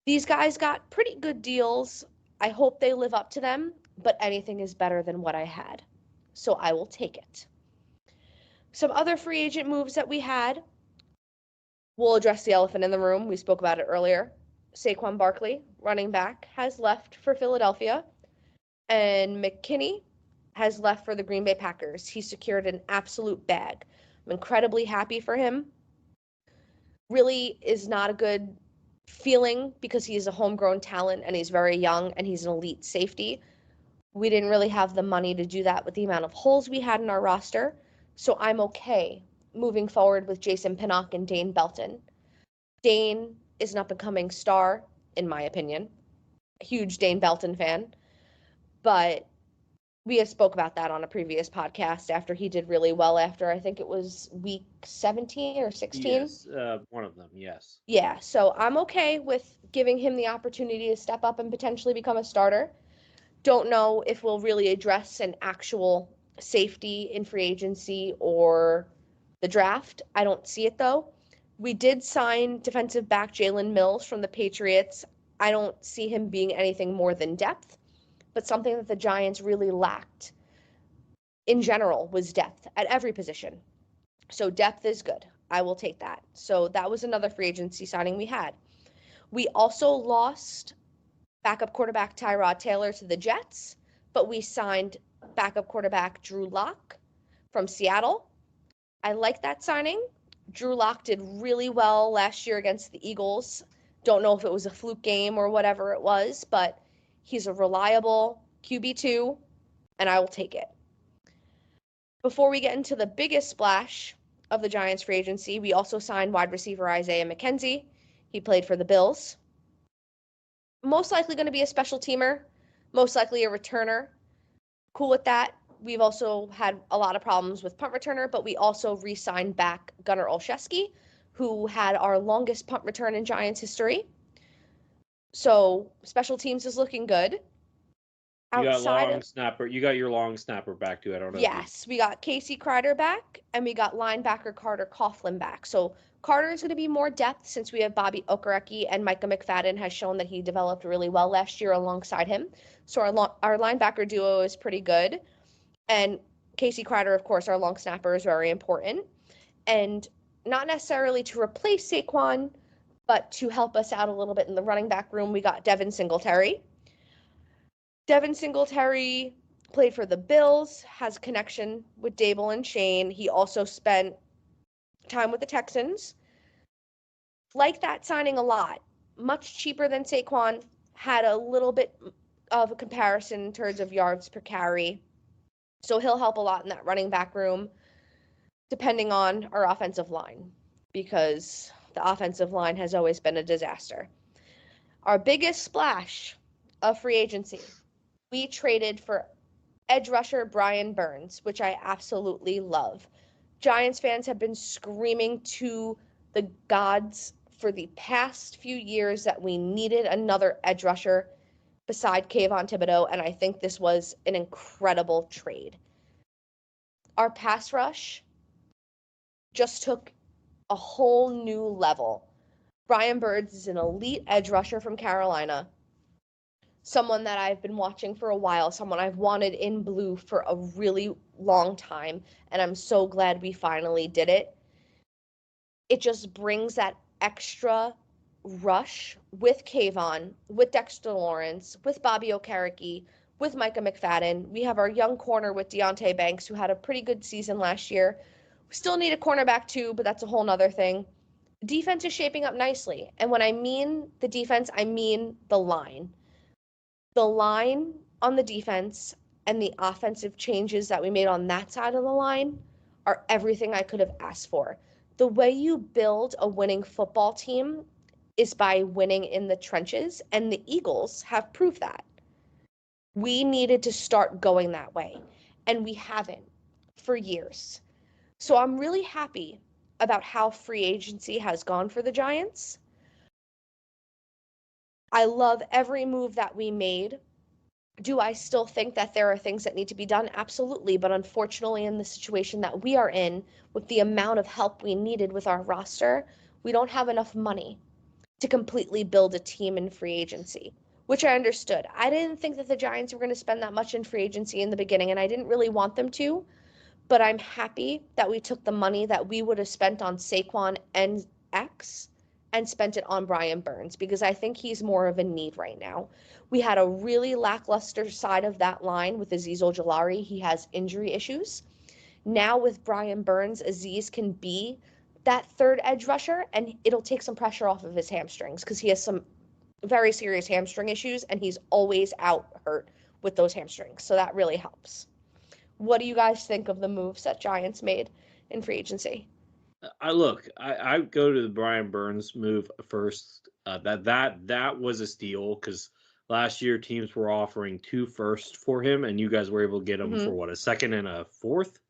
These guys got pretty good deals. I hope they live up to them, but anything is better than what I had. So I will take it. Some other free agent moves that we had. We'll address the elephant in the room. We spoke about it earlier. Saquon Barkley, running back, has left for Philadelphia, and McKinney has left for the Green Bay Packers. He secured an absolute bag. I'm incredibly happy for him. Really is not a good feeling because he's a homegrown talent and he's very young and he's an elite safety. We didn't really have the money to do that with the amount of holes we had in our roster. So I'm okay moving forward with Jason Pinnock and Dane Belton. Dane is an up-and-coming star, in my opinion. A huge Dane Belton fan. But we have spoke about that on a previous podcast after he did really well after, I think it was week 17 or 16. Yes, one of them, yes. Yeah, so I'm okay with giving him the opportunity to step up and potentially become a starter. Don't know if we'll really address an actual safety in free agency or the draft. I don't see it, though. We did sign defensive back Jalen Mills from the Patriots. I don't see him being anything more than depth, but something that the Giants really lacked in general was depth at every position. So depth is good. I will take that. So that was another free agency signing we had. We also lost backup quarterback Tyrod Taylor to the Jets, but we signed backup quarterback Drew Lock from Seattle. I like that signing. Drew Lock did really well last year against the Eagles. Don't know if it was a fluke game or whatever it was, but he's a reliable QB2, and I will take it. Before we get into the biggest splash of the Giants free agency, we also signed wide receiver Isaiah McKenzie. He played for the Bills. Most likely going to be a special teamer, most likely a returner. Cool with that. We've also had a lot of problems with punt returner, but we also re-signed back Gunnar Olszewski, who had our longest punt return in Giants history. So special teams is looking good. You got outside long of snapper. You got your long snapper back too. I don't know. yes, we got Casey Kreider back, and we got linebacker Carter Coughlin back. So Carter is going to be more depth since we have Bobby Okereke, and Micah McFadden has shown that he developed really well last year alongside him. So our linebacker duo is pretty good, and Casey Kreider, of course, our long snapper, is very important, and not necessarily to replace Saquon, but to help us out a little bit in the running back room. We got Devin Singletary. Devin Singletary played for the Bills, has a connection with Dable and Shane. He also spent time with the Texans. Like that signing a lot. Much cheaper than Saquon. Had a little bit of a comparison in terms of yards per carry. So he'll help a lot in that running back room, depending on our offensive line, because the offensive line has always been a disaster. Our biggest splash of free agency, we traded for edge rusher Brian Burns, which I absolutely love. Giants fans have been screaming to the gods for the past few years that we needed another edge rusher beside Kayvon Thibodeau, and I think this was an incredible trade. Our pass rush just took a whole new level. Brian Burns is an elite edge rusher from Carolina, someone that I've been watching for a while, someone I've wanted in blue for a really long time, and I'm so glad we finally did it. It just brings that extra rush with Kayvon, with Dexter Lawrence, with Bobby Okereke, with Micah McFadden. We have our young corner with Deontay Banks, who had a pretty good season last year. We still need a cornerback too, but that's a whole nother thing. Defense is shaping up nicely, and when I mean the defense, I mean the line. The line on the defense and the offensive changes that we made on that side of the line are everything I could have asked for. The way you build a winning football team is by winning in the trenches, and the Eagles have proved that. We needed to start going that way, and we haven't for years. So I'm really happy about how free agency has gone for the Giants. I love every move that we made. Do I still think that there are things that need to be done? Absolutely. But unfortunately, in the situation that we are in, with the amount of help we needed with our roster, we don't have enough money to completely build a team in free agency, which I understood. I didn't think that the Giants were going to spend that much in free agency in the beginning, and I didn't really want them to. But I'm happy that we took the money that we would have spent on Saquon and X and spent it on Brian Burns, because I think he's more of a need right now. We had a really lackluster side of that line with Azeez Ojulari. He has injury issues. Now with Brian Burns, Azeez can be that third edge rusher, and it'll take some pressure off of his hamstrings, because he has some very serious hamstring issues, and he's always out hurt with those hamstrings. So that really helps. What do you guys think of the moves that Giants made in free agency? I go to the Brian Burns move first. That was a steal, because last year teams were offering 2 firsts for him, and you guys were able to get him for what, a second and a fourth?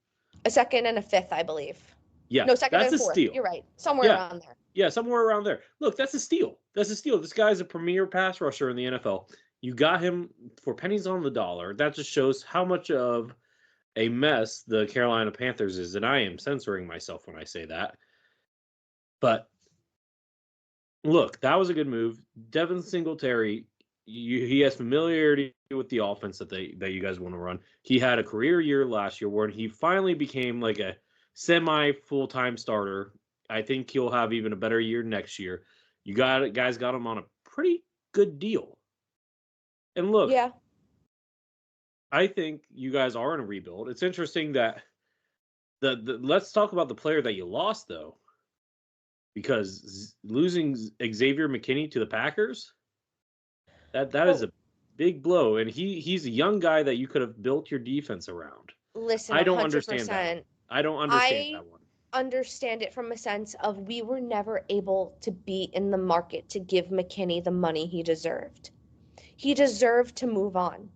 A second and a fifth, I believe. Yeah, no, second that's and a fourth. steal. You're right, somewhere around there. Yeah, somewhere around there. Look, that's a steal. That's a steal. This guy's a premier pass rusher in the NFL. You got him for pennies on the dollar. That just shows how much of a mess the Carolina Panthers is, and I am censoring myself when I say that. But look, that was a good move. Devin Singletary, he has familiarity with the offense that you guys want to run. He had a career year last year where he finally became like a semi full-time starter. I think he'll have even a better year next year. You guys got him on a pretty good deal. And look, Yeah. I think you guys are in a rebuild. It's interesting that the let's talk about the player that you lost though, because losing Xavier McKinney to the Packers, that is a big blow, and he's a young guy that you could have built your defense around. Listen, I don't 100%. understand that. I don't understand that one. Understand it from a sense of we were never able to be in the market to give McKinney the money he deserved. He deserved to move on.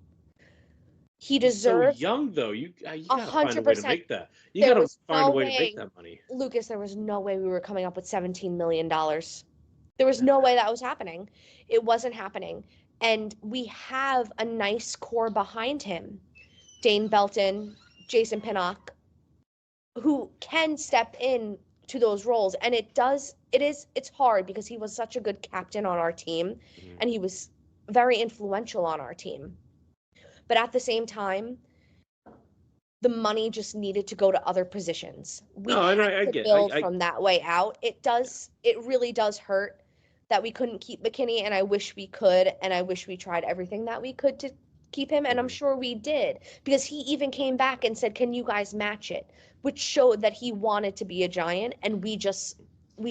He deserved. So young though. You gotta find a way to 100%. make that. You There gotta was find no a way to way, make that money. Lucas, there was no way we were coming up with $17 million. There was no way that was happening. It wasn't happening. And we have a nice core behind him. Dane Belton, Jason Pinnock, who can step in to those roles. And it's hard because he was such a good captain on our team and he was very influential on our team. But at the same time, the money just needed to go to other positions. We had to build from that way out. It really does hurt that we couldn't keep McKinney, and I wish we could, and I wish we tried everything that we could to keep him, and I'm sure we did, because he even came back and said, "Can you guys match it?" Which showed that he wanted to be a Giant, and we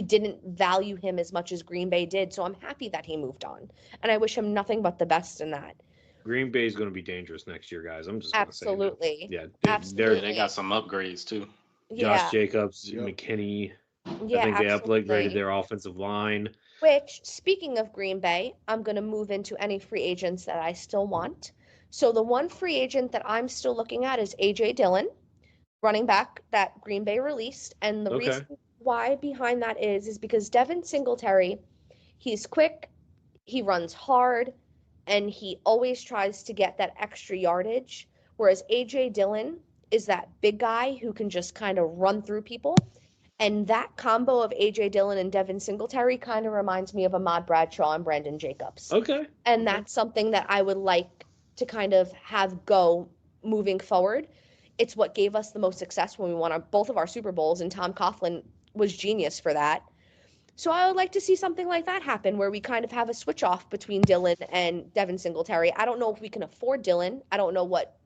didn't value him as much as Green Bay did. So I'm happy that he moved on, and I wish him nothing but the best in that. Green Bay is going to be dangerous next year, guys. I'm just going to say that. Absolutely. Yeah, absolutely. They got some upgrades too. Josh Jacobs, McKinney. Yeah, I think they absolutely. upgraded their offensive line. Which, speaking of Green Bay, I'm going to move into any free agents that I still want. So the one free agent that I'm still looking at is A.J. Dillon, running back that Green Bay released. And the reason why behind that is because Devin Singletary, he's quick, he runs hard, and he always tries to get that extra yardage. Whereas A.J. Dillon is that big guy who can just kind of run through people. And that combo of A.J. Dillon and Devin Singletary kind of reminds me of Ahmad Bradshaw and Brandon Jacobs. Okay. And that's something that I would like to kind of have go moving forward. It's what gave us the most success when we won both of our Super Bowls, and Tom Coughlin was genius for that. So I would like to see something like that happen, where we kind of have a switch off between Dillon and Devin Singletary. I don't know if we can afford Dillon. I don't know what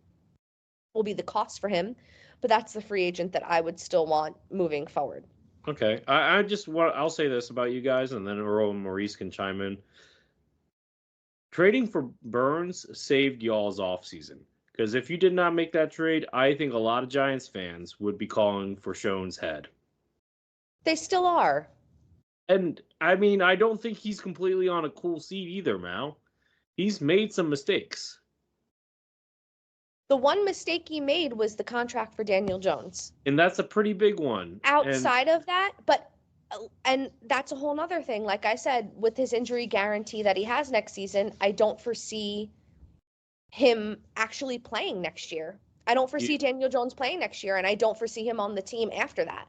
will be the cost for him, but that's the free agent that I would still want moving forward. Okay. I'll say this about you guys, and then Earl and Maurice can chime in. Trading for Burns saved y'all's offseason. Because if you did not make that trade, I think a lot of Giants fans would be calling for Schoen's head. They still are. And, I mean, I don't think he's completely on a cool seat either, Mal. He's made some mistakes. The one mistake he made was the contract for Daniel Jones. And that's a pretty big one. Outside of that, and that's a whole nother thing. Like I said, with his injury guarantee that he has next season, I don't foresee him actually playing next year. I don't foresee Daniel Jones playing next year, and I don't foresee him on the team after that.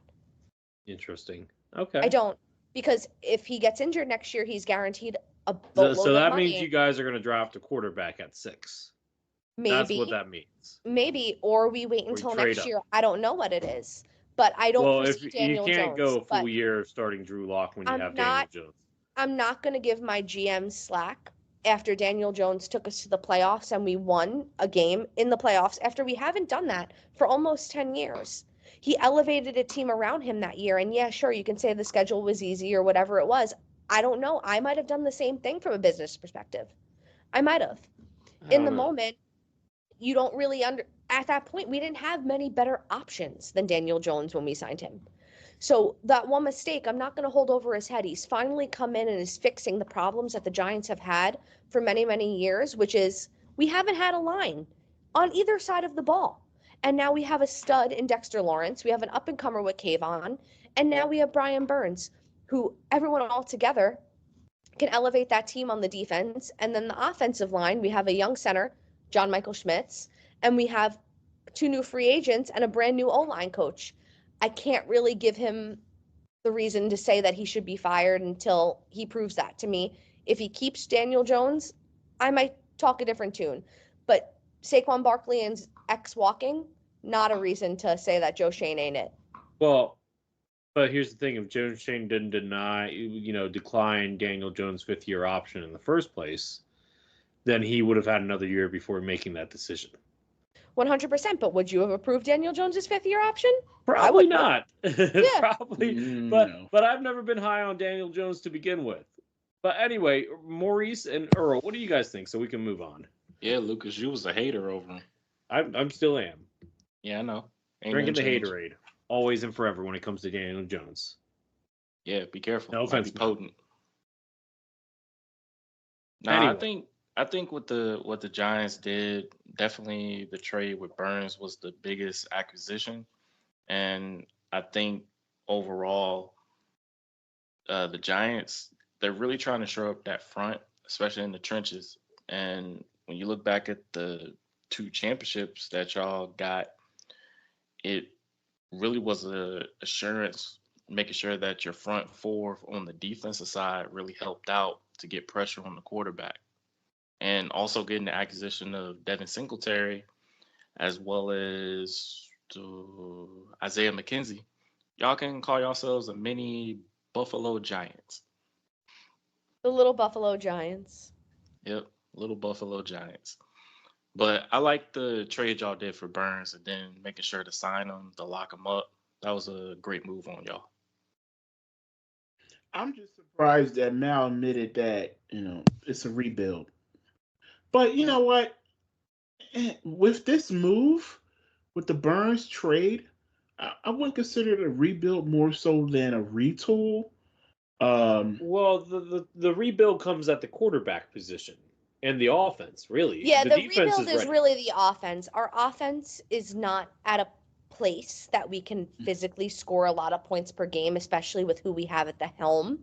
Interesting. Okay. I don't, because if he gets injured next year, he's guaranteed a boatload of money. So that means you guys are going to draft a quarterback at 6. Maybe. That's what that means. Maybe, or we wait until next year. I don't know what it is, but I don't foresee Daniel Jones. You can't go a full year starting Drew Lock when you have Daniel Jones. I'm not going to give my GM slack after Daniel Jones took us to the playoffs and we won a game in the playoffs after we haven't done that for almost 10 years. He elevated a team around him that year, and yeah, sure, you can say the schedule was easy or whatever it was. I don't know. I might have done the same thing from a business perspective. I might have. In the moment, you don't really at that point, we didn't have many better options than Daniel Jones when we signed him. So that one mistake, I'm not going to hold over his head. He's finally come in and is fixing the problems that the Giants have had for many, many years, which is we haven't had a line on either side of the ball. And now we have a stud in Dexter Lawrence. We have an up-and-comer with Kayvon. And now we have Brian Burns, who everyone all together can elevate that team on the defense. And then the offensive line, we have a young center, John Michael Schmitz, and we have 2 new free agents and a brand new O-line coach. I can't really give him the reason to say that he should be fired until he proves that to me. If he keeps Daniel Jones, I might talk a different tune. But Saquon Barkley and X walking, not a reason to say that Joe Schoen ain't it. Well, but here's the thing. If Joe Schoen didn't decline Daniel Jones' 5th-year option in the first place, then he would have had another year before making that decision. 100%. But would you have approved Daniel Jones' 5th-year option? Probably not. Yeah. Probably. No. But I've never been high on Daniel Jones to begin with. But anyway, Maurice and Earl, what do you guys think so we can move on? Yeah, Lucas, you was a hater over him. I'm still am. Yeah, I know. Drinking the haterade. Always and forever when it comes to Daniel Jones. Yeah, be careful. No offense. Be potent. No, anyway. I think what the Giants did, definitely the trade with Burns was the biggest acquisition. And I think overall, the Giants, they're really trying to shore up that front, especially in the trenches. And when you look back at the 2 championships that y'all got, it really was a assurance, making sure that your front four on the defensive side really helped out to get pressure on the quarterback. And also getting the acquisition of Devin Singletary as well as Isaiah McKenzie. Y'all can call yourselves a mini Buffalo Giants. The little Buffalo Giants. Yep, little Buffalo Giants. But I like the trade y'all did for Burns and then making sure to sign him, to lock him up. That was a great move on y'all. I'm just surprised that Mal admitted that, it's a rebuild. But you know what? With this move, with the Burns trade, I wouldn't consider it a rebuild more so than a retool. Well, the rebuild comes at the quarterback position and the offense, really. Yeah, the defense rebuild is ready. really the offense. Our offense is not at a place that we can physically score a lot of points per game, especially with who we have at the helm.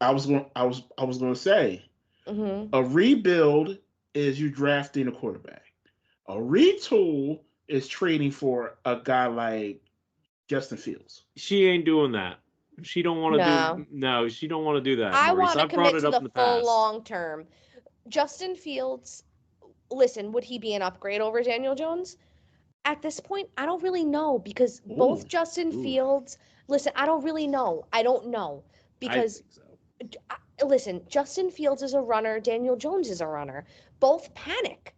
I was going to say, a rebuild is you drafting a quarterback. A retool is trading for a guy like Justin Fields. She ain't doing that. She don't want to do. No, she don't want to do that. I Maurice. want to commit to the full past. long term. Justin Fields, listen, would he be an upgrade over Daniel Jones? At this point, I don't really know because both Justin Fields. Listen, I don't really know. I don't know because. I think so. Listen, Justin Fields is a runner. Daniel Jones is a runner. Both panic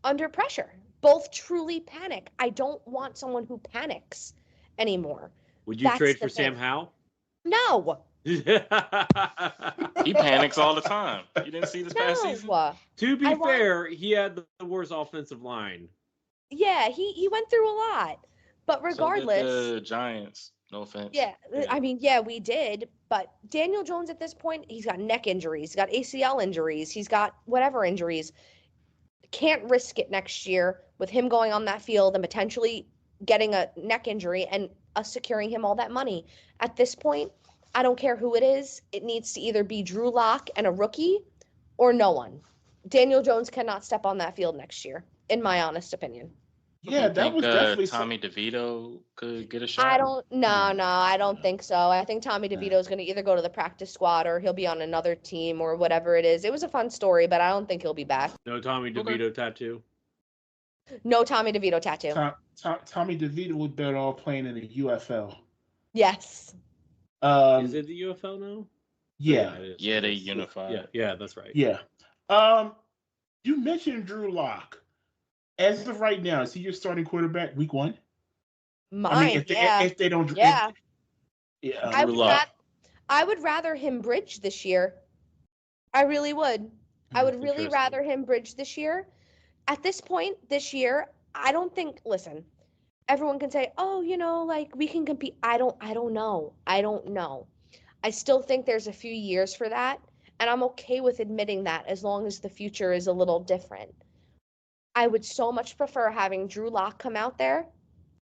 under pressure. Both truly panic. I don't want someone who panics anymore. Would you trade for Sam Howell? No. He panics all the time. You didn't see this past season? To be fair, he had the worst offensive line. Yeah, he went through a lot. But regardless. So did the Giants. No offense. Yeah, I mean, yeah, we did. But Daniel Jones at this point, he's got neck injuries. He's got ACL injuries. He's got whatever injuries. Can't risk it next year with him going on that field and potentially getting a neck injury and us securing him all that money. At this point, I don't care who it is. It needs to either be Drew Lock and a rookie or no one. Daniel Jones cannot step on that field next year, in my honest opinion. Yeah, that was definitely Tommy DeVito could get a shot. I don't think so. I think Tommy DeVito is going to either go to the practice squad or he'll be on another team or whatever it is. It was a fun story, but I don't think he'll be back. No Tommy DeVito tattoo. No Tommy DeVito tattoo. Tommy DeVito was better off playing in the UFL. Yes. Is it the UFL now? Yeah. Yeah, they unified. Yeah, that's right. Yeah. You mentioned Drew Lock. As of right now, is he your starting quarterback week 1? Mine, if they don't, yeah. I Drew would rather him bridge this year. I really would. I would really rather him bridge this year. At this point this year, I don't think. Listen, everyone can say, "Oh, like we can compete." I don't know. I don't know. I still think there's a few years for that, and I'm okay with admitting that as long as the future is a little different. I would so much prefer having Drew Lock come out there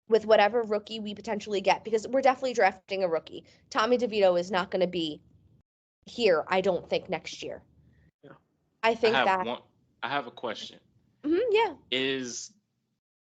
with whatever rookie we potentially get because we're definitely drafting a rookie. Tommy DeVito is not going to be here, I don't think, next year. Yeah. I have a question. Yeah. Is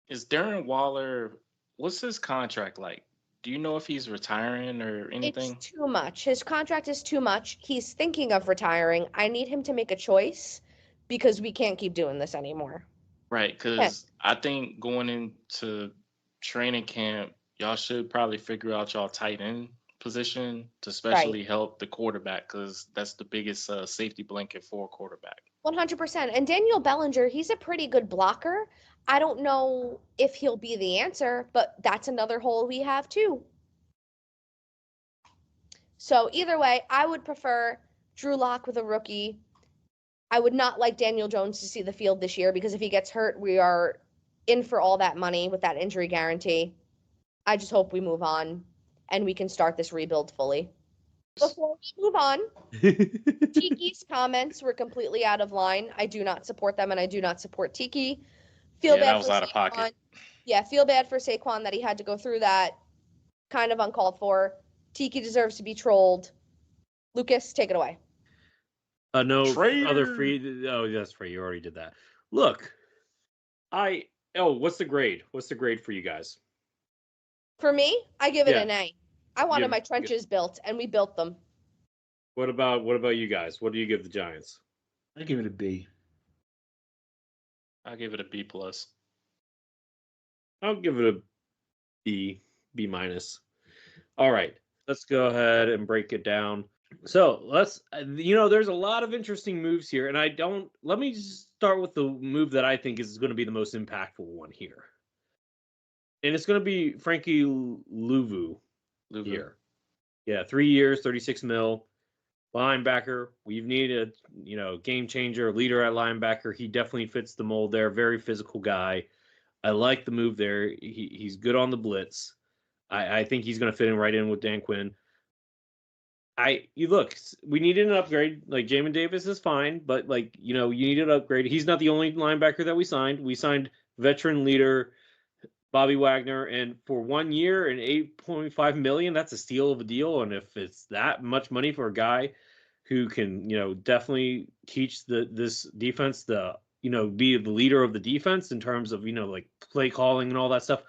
Darren Waller, what's his contract like? Do you know if he's retiring or anything? It's too much. His contract is too much. He's thinking of retiring. I need him to make a choice because we can't keep doing this anymore. Right, because I think going into training camp, y'all should probably figure out y'all tight end position to especially help the quarterback because that's the biggest safety blanket for a quarterback. 100%. And Daniel Bellinger, he's a pretty good blocker. I don't know if he'll be the answer, but that's another hole we have too. So either way, I would prefer Drew Lock with a rookie. I would not like Daniel Jones to see the field this year because if he gets hurt, we are in for all that money with that injury guarantee. I just hope we move on and we can start this rebuild fully. Before we move on, Tiki's comments were completely out of line. I do not support them and I do not support Tiki. That was out of pocket. Yeah, feel bad for Saquon that he had to go through that. Kind of uncalled for. Tiki deserves to be trolled. Lucas, take it away. No Traitor. other free. Oh, that's right. You already did that. Look, what's the grade? What's the grade for you guys? For me, I give it Yeah. an A. I wanted Give- my trenches built, and we built them. What about you guys? What do you give the Giants? I give it a B. I give it a B plus. I'll give it a B minus. All right, let's go ahead and break it down. So there's a lot of interesting moves here, and let me just start with the move that I think is going to be the most impactful one here. And it's going to be Frankie Louvu here. Yeah, 3 years, 36 mil. Linebacker. We've needed game changer, leader at linebacker. He definitely fits the mold there. Very physical guy. I like the move there. He's good on the blitz. I think he's going to fit in right in with Dan Quinn. We needed an upgrade. Like Jamin Davis is fine, but you need an upgrade. He's not the only linebacker that we signed. We signed veteran leader Bobby Wagner, and for 1 year and $8.5 million, that's a steal of a deal. And if it's that much money for a guy who can, definitely teach this defense be the leader of the defense in terms of play calling and all that stuff,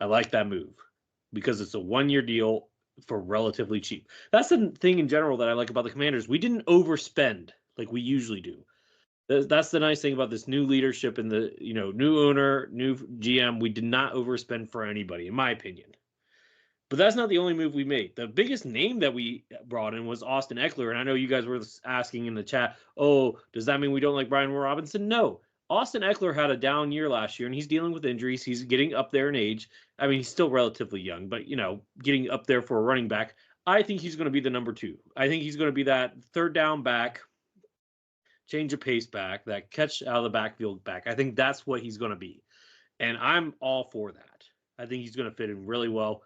I like that move because it's a 1 year deal for relatively cheap. That's the thing in general that I like about the Commanders. We didn't overspend like we usually do. That's the nice thing about this new leadership and the new owner, new GM. We did not overspend for anybody, in my opinion. But that's not the only move we made. The biggest name that we brought in was Austin Eckler, and I know you guys were asking in the chat, "Oh, does that mean we don't like Brian Robinson?" No. Austin Eckler had a down year last year, and he's dealing with injuries. He's getting up there in age. I mean, he's still relatively young, but getting up there for a running back. I think he's going to be the number 2. I think he's going to be that third down back. Change of pace back, that catch out of the backfield back. I think that's what he's going to be. And I'm all for that. I think he's going to fit in really well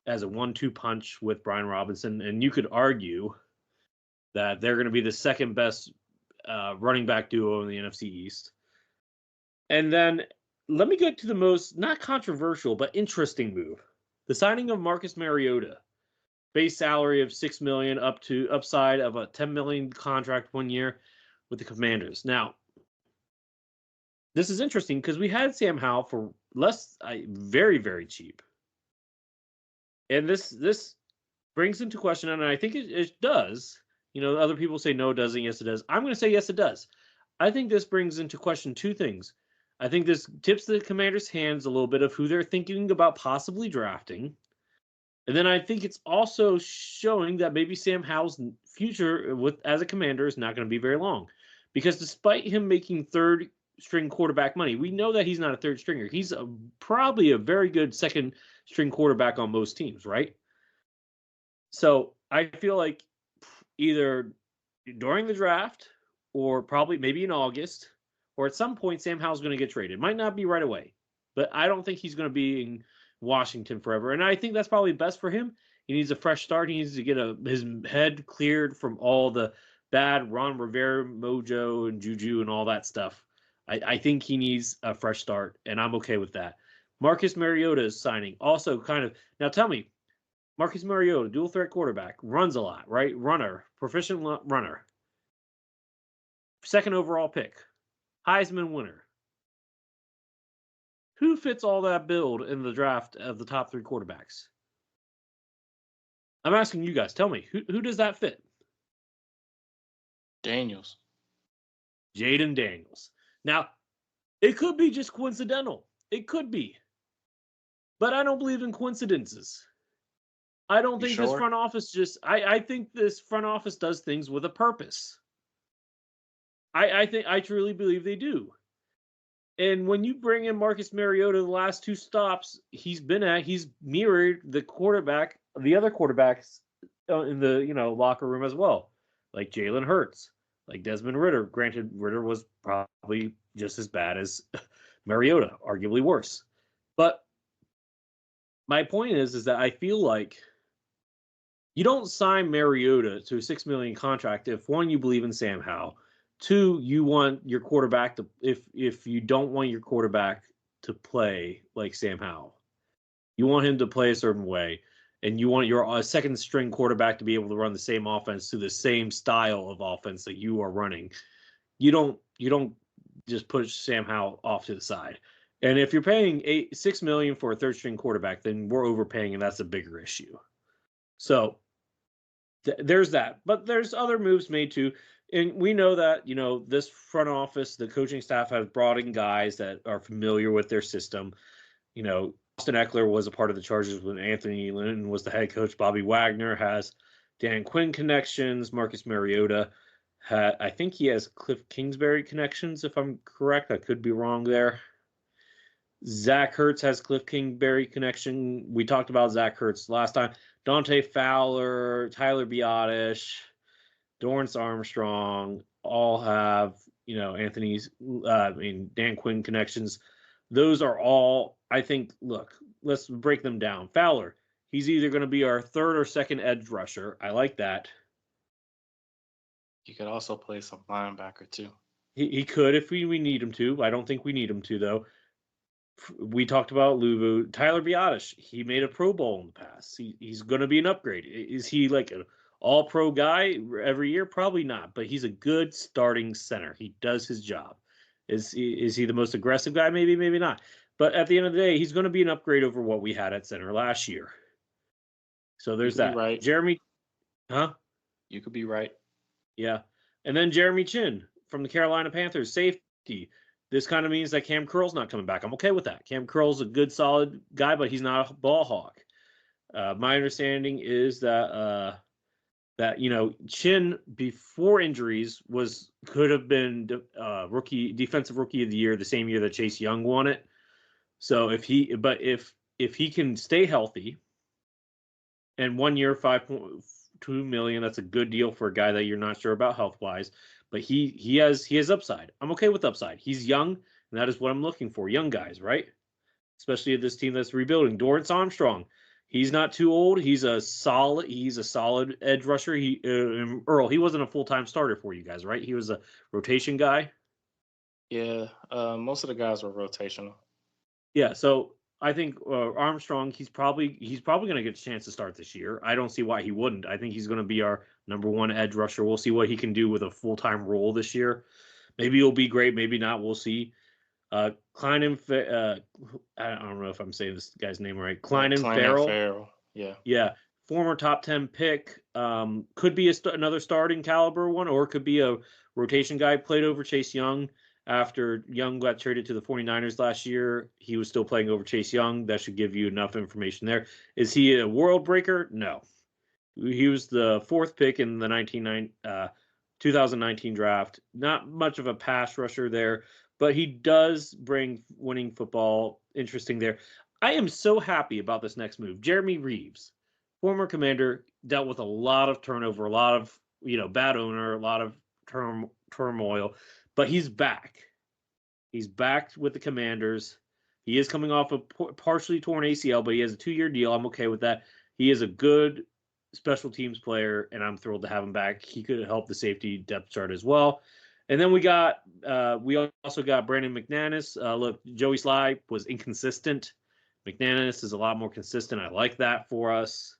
as a 1-2 punch with Brian Robinson. And you could argue that they're going to be the second best running back duo in the NFC East. And then let me get to the most, not controversial, but interesting move. The signing of Marcus Mariota. Base salary of $6 million upside of a $10 million contract 1 year with the Commanders. Now, this is interesting because we had Sam Howell for very, very cheap. And this brings into question, and I think it does. Other people say no, it doesn't. Yes, it does. I'm going to say yes, it does. I think this brings into question 2 things. I think this tips the Commanders' hands a little bit of who they're thinking about possibly drafting. And then I think it's also showing that maybe Sam Howell's future as a Commander is not going to be very long. Because despite him making third-string quarterback money, we know that he's not a third stringer. He's probably a very good second-string quarterback on most teams, right? So I feel like either during the draft or probably maybe in August or at some point Sam Howell's going to get traded. Might not be right away, but I don't think he's going to be in Washington forever. And I think that's probably best for him. He needs a fresh start. He needs to get his head cleared from all the bad Ron Rivera mojo and juju and all that stuff. I think he needs a fresh start, and I'm okay with that. Marcus Mariota is signing. Also, now tell me, Marcus Mariota, dual threat quarterback, runs a lot, right? Proficient runner. Second overall pick, Heisman winner. Who fits all that build in the draft of the top 3 quarterbacks? I'm asking you guys. Tell me, who does that fit? Daniels. Jaden Daniels. Now, it could be just coincidental. It could be. But I don't believe in coincidences. I don't think this front office I think this front office does things with a purpose. I truly believe they do. And when you bring in Marcus Mariota, the last 2 stops he's mirrored the other quarterbacks in the locker room as well, like Jalen Hurts, like Desmond Ridder. Granted, Ridder was probably just as bad as Mariota, arguably worse. But my point is that I feel like you don't sign Mariota to a $6 million contract if 1, you believe in Sam Howell. 2, you want your quarterback to if you don't want your quarterback to play like Sam Howell. You want him to play a certain way. and you want your second string quarterback to be able to run the same offense to the same style of offense that you are running, you don't just push Sam Howell off to the side. And if you're paying $6 million for a third string quarterback, then we're overpaying, and that's a bigger issue. So there's that. But there's other moves made too. And we know that, this front office, the coaching staff has brought in guys that are familiar with their system. Austin Eckler was a part of the Chargers when Anthony Lynn was the head coach. Bobby Wagner has Dan Quinn connections. Marcus Mariota I think he has Cliff Kingsbury connections, if I'm correct. I could be wrong there. Zach Ertz has Cliff Kingsbury connection. We talked about Zach Ertz last time. Dante Fowler, Tyler Biotish, Dorrance Armstrong all have, Dan Quinn connections. Those are all, I think, look, let's break them down. Fowler, he's either going to be our third or second edge rusher. I like that. You could also play some linebacker too. He could if we need him to. I don't think we need him to, though. We talked about Luvu. Tyler Biotish, he made a Pro Bowl in the past. He's going to be an upgrade. Is he like an all-pro guy every year? Probably not, but he's a good starting center. He does his job. Is he the most aggressive guy? Maybe, maybe not. But at the end of the day, he's going to be an upgrade over what we had at center last year. So there's that. Right. Jeremy, huh? You could be right. Yeah. And then Jeremy Chin from the Carolina Panthers, safety. This kind of means that Cam Curl's not coming back. I'm okay with that. Cam Curl's a good, solid guy, but he's not a ball hawk. My understanding is that Chin before injuries could have been defensive rookie of the year the same year that Chase Young won it. So if he can stay healthy, and 1 year, $5.2 million, that's a good deal for a guy that you're not sure about health wise. But he has upside. I'm okay with upside. He's young, and that is what I'm looking for. Young guys, right? Especially at this team that's rebuilding. Dorrance Armstrong, he's not too old. He's a solid edge rusher. Earl, he wasn't a full-time starter for you guys, right? He was a rotation guy. Yeah, most of the guys were rotational. Yeah, so I think Armstrong, he's probably going to get a chance to start this year. I don't see why he wouldn't. I think he's going to be our number one edge rusher. We'll see what he can do with a full-time role this year. Maybe he'll be great, maybe not. We'll see. I don't know if I'm saying this guy's name right. Klein Farrell. Yeah. Former top 10 pick. Could be another starting caliber one, or could be a rotation guy. Played over Chase Young. After Young got traded to the 49ers last year, he was still playing over Chase Young. That should give you enough information there. Is he a world breaker? No. He was the fourth pick in the 2019 draft. Not much of a pass rusher there, but he does bring winning football. Interesting there. I am so happy about this next move. Jeremy Reeves, former Commander, dealt with a lot of turnover, a lot of bad owner, a lot of turmoil. But he's back. He's back with the Commanders. He is coming off a partially torn ACL, but he has a 2-year deal. I'm okay with that. He is a good special teams player, and I'm thrilled to have him back. He could help the safety depth chart as well. And then we also got Brandon McManus. Look, Joey Sly was inconsistent. McManus is a lot more consistent. I like that for us.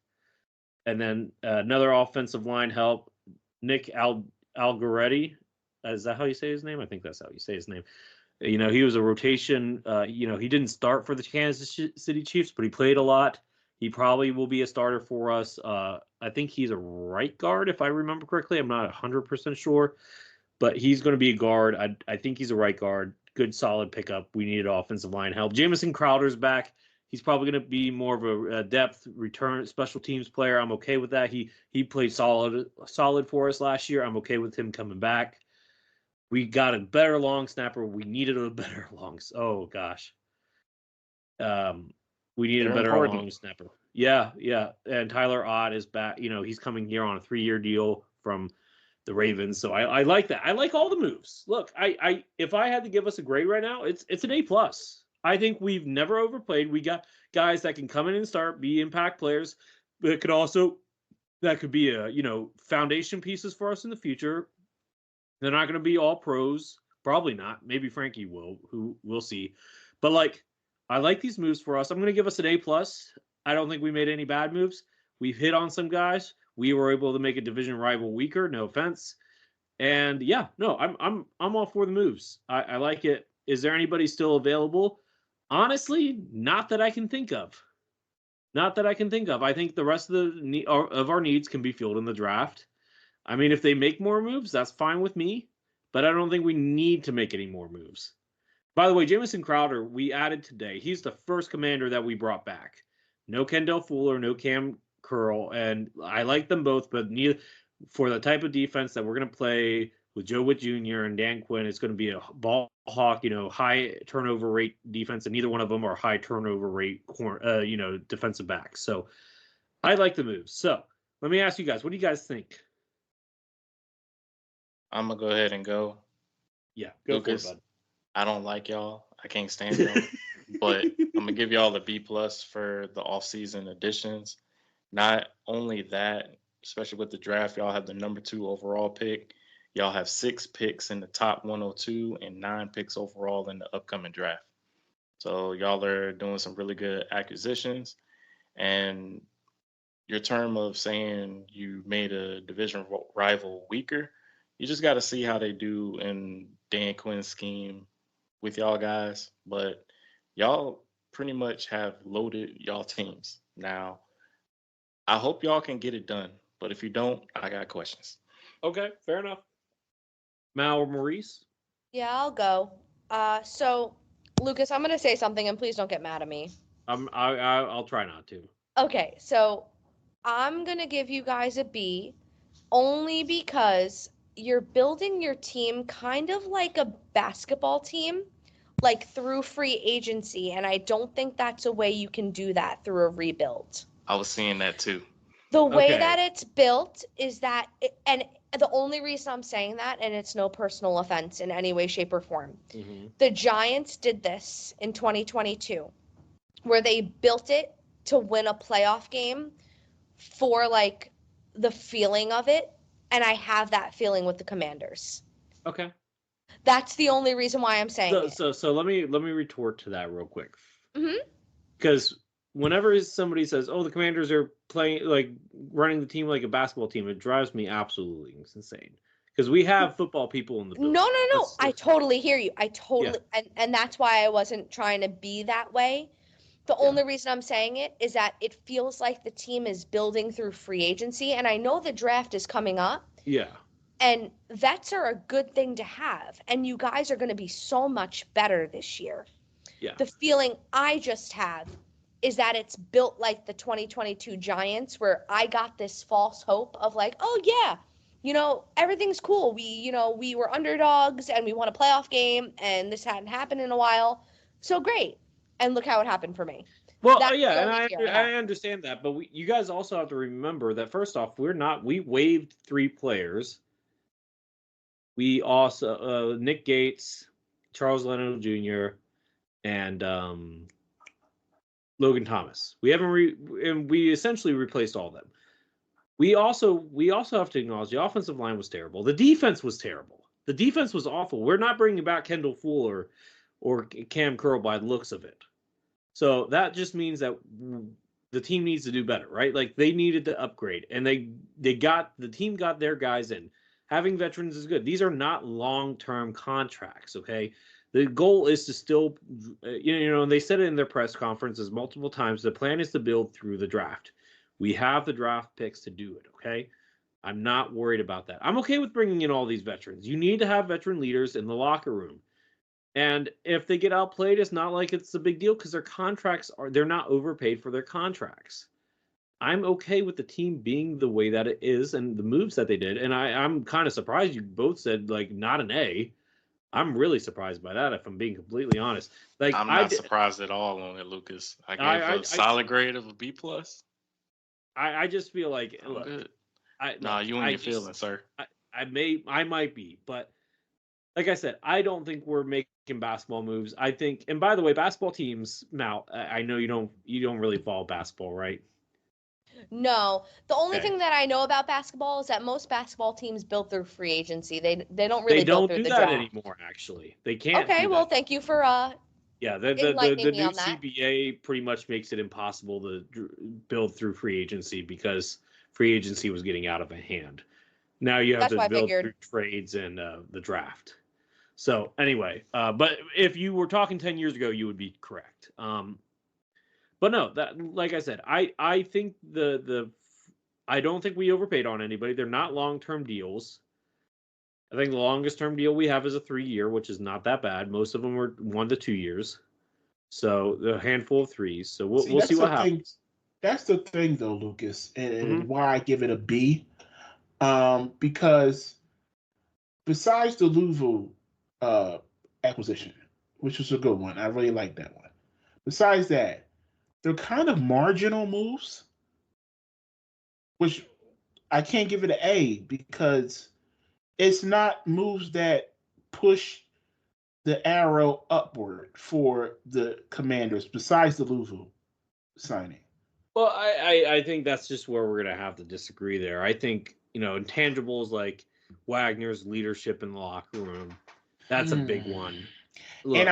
And then another offensive line help, Nick Algoretti. Is that how you say his name? I think that's how you say his name. He was a rotation. He didn't start for the Kansas City Chiefs, but he played a lot. He probably will be a starter for us. I think he's a right guard, if I remember correctly. I'm not 100% sure, but he's going to be a guard. I think he's a right guard. Good, solid pickup. We needed offensive line help. Jamison Crowder's back. He's probably going to be more of a depth return special teams player. I'm okay with that. He played solid for us last year. I'm okay with him coming back. We got a better long snapper. We needed a better long. Oh gosh. We needed a better long snapper. Yeah. And Tyler Ott is back. He's coming here on a 3-year deal from the Ravens. So I like that. I like all the moves. Look, I if I had to give us a grade right now, it's an A+. I think we've never overplayed. We got guys that can come in and start, be impact players, but that could be foundation pieces for us in the future. They're not going to be all pros. Probably not. Maybe Frankie will, who we'll see. But I like these moves for us. I'm going to give us an A+. I don't think we made any bad moves. We've hit on some guys. We were able to make a division rival weaker. No offense. And yeah, no, I'm all for the moves. I like it. Is there anybody still available? Honestly, not that I can think of. Not that I can think of. I think the rest of our needs can be filled in the draft. I mean, if they make more moves, that's fine with me. But I don't think we need to make any more moves. By the way, Jamison Crowder, we added today. He's the first commander that we brought back. No Kendall Fuller, no Cam Curl, and I like them both, but neither for the type of defense that we're going to play with Joe Witt Jr. and Dan Quinn, it's going to be a ball hawk, high turnover rate defense, and neither one of them are high turnover rate, defensive backs. So I like the moves. So let me ask you guys, what do you guys think? I'm gonna go ahead and go. Yeah, go Lucas, for it, bud. I don't like y'all. I can't stand y'all. But I'm gonna give y'all the B+ for the offseason additions. Not only that, especially with the draft, y'all have the number 2 overall pick. Y'all have 6 picks in the top 102 and 9 picks overall in the upcoming draft. So y'all are doing some really good acquisitions. And your term of saying you made a division rival weaker, you just got to see how they do in Dan Quinn's scheme with y'all guys. But y'all pretty much have loaded y'all teams. Now, I hope y'all can get it done. But if you don't, I got questions. Okay, fair enough. Mal or Maurice? Yeah, I'll go. So Lucas, I'm gonna say something, and please don't get mad at me. I'll try not to. Okay, so I'm gonna give you guys a B, only because you're building your team kind of like a basketball team, like through free agency, and I don't think that's a way you can do that through a rebuild. I was seeing that too. The way Okay. that it's built is that, and the only reason I'm saying that, and it's no personal offense in any way, shape, or form, the Giants did this in 2022, where they built it to win a playoff game for like the feeling of it, and I have that feeling with the Commanders. Okay. That's the only reason why I'm saying it. So let me retort to that real quick. Mhm. Because whenever somebody says, "Oh, the Commanders are playing like running the team like a basketball team," it drives me absolutely insane. Because we have football people in the building. No. I totally hear you. I totally, Yeah. and that's why I wasn't trying to be that way. The only reason I'm saying it is that it feels like the team is building through free agency, and I know the draft is coming up. Yeah. And vets are a good thing to have, and you guys are going to be so much better this year. Yeah. The feeling I just have is that it's built like the 2022 Giants, where I got this false hope of like, oh yeah, everything's cool. We were underdogs and we won a playoff game, and this hadn't happened in a while. So great. And look how it happened for me. Well, That's yeah, the and only fear I have. I understand that, but you guys also have to remember that first off, we waived 3 players. We also Nick Gates, Charles Leno Jr., and Logan Thomas. We haven't and we essentially replaced all of them. We also have to acknowledge the offensive line was terrible. The defense was terrible. The defense was awful. We're not bringing back Kendall Fuller or Cam Curl by the looks of it. So that just means that the team needs to do better, right? Like they needed to upgrade, and the team got their guys in. Having veterans is good. These are not long-term contracts, okay? The goal is to still, and they said it in their press conferences multiple times, the plan is to build through the draft. We have the draft picks to do it, okay? I'm not worried about that. I'm okay with bringing in all these veterans. You need to have veteran leaders in the locker room. And if they get outplayed, it's not like it's a big deal because their contracts they're not overpaid for their contracts. I'm okay with the team being the way that it is and the moves that they did. And I'm kind of surprised you both said like not an A. I'm really surprised by that, if I'm being completely honest. Like I'm not surprised at all on it, Lucas. I gave a solid grade of a B+. I just feel like I'm good. No, you and your feelings, sir. I might be, but like I said, I don't think we're making basketball moves. I think, and by the way, basketball teams, Mal, I know you don't really follow basketball, right? No. The only thing that I know about basketball is that most basketball teams build through free agency. They don't really build through the draft. They don't do that anymore, actually. They can't. Okay, well, thank you for Yeah, the enlightening me new on that. CBA pretty much makes it impossible to build through free agency because free agency was getting out of hand. Now you have That's to what I build figured. through trades and the draft. So anyway, but if you were talking 10 years ago, you would be correct. But no, that like I said, I think I don't think we overpaid on anybody. They're not long-term deals. I think the longest term deal we have is a 3-year, which is not that bad. Most of them were 1 to 2 years. So a handful of threes. So we'll see what happens. That's the thing, though, Lucas, and Mhm. why I give it a B. Because besides the Louisville acquisition, which was a good one, I really like that one. Besides that, they're kind of marginal moves, which I can't give it an A because it's not moves that push the arrow upward for the Commanders. Besides the Louisville signing. Well, I think that's just where we're gonna have to disagree there. I think, intangibles like Wagner's leadership in the locker room, that's a big one. Look, And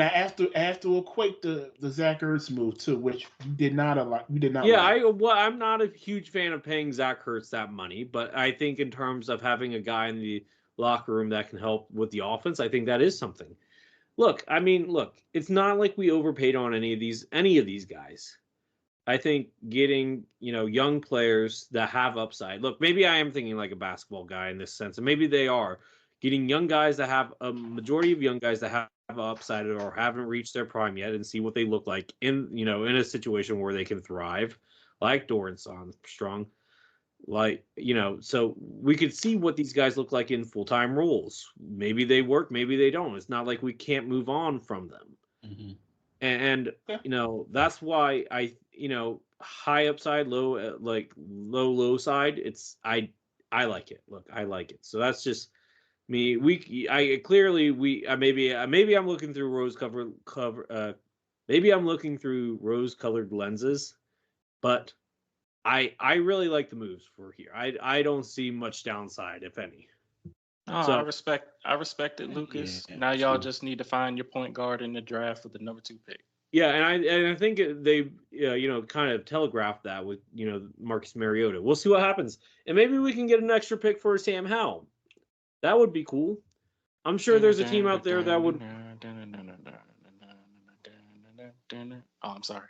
I have to equate the Zach Ertz move too, which you did not like. yeah, I'm not a huge fan of paying Zach Ertz that money, but I think in terms of having a guy in the locker room that can help with the offense, I think that is something. Look, it's not like we overpaid on any of these guys. I think getting, young players that have upside. Look, maybe I am thinking like a basketball guy in this sense, and maybe they are. Getting young guys that have a majority of young guys that have upside or haven't reached their prime yet and see what they look like in a situation where they can thrive, like Dorrance Armstrong. Like, so we could see what these guys look like in full-time roles. Maybe they work, maybe they don't. It's not like we can't move on from them. Mm-hmm. And that's why high upside, low side. I like it. Look, I like it. So that's just me. Maybe I'm looking through maybe I'm looking through rose-colored lenses, but I really like the moves for here. I don't see much downside, if any. Oh, So I respect it, Lucas. Yeah, Now y'all true. just need to find your point guard in the draft with the number 2 pick. yeah, and I think they kind of telegraphed that with Marcus Mariota. We'll see what happens, and maybe we can get an extra pick for Sam Howell. That would be cool. I'm sure there's a team out there that would. Oh, I'm sorry.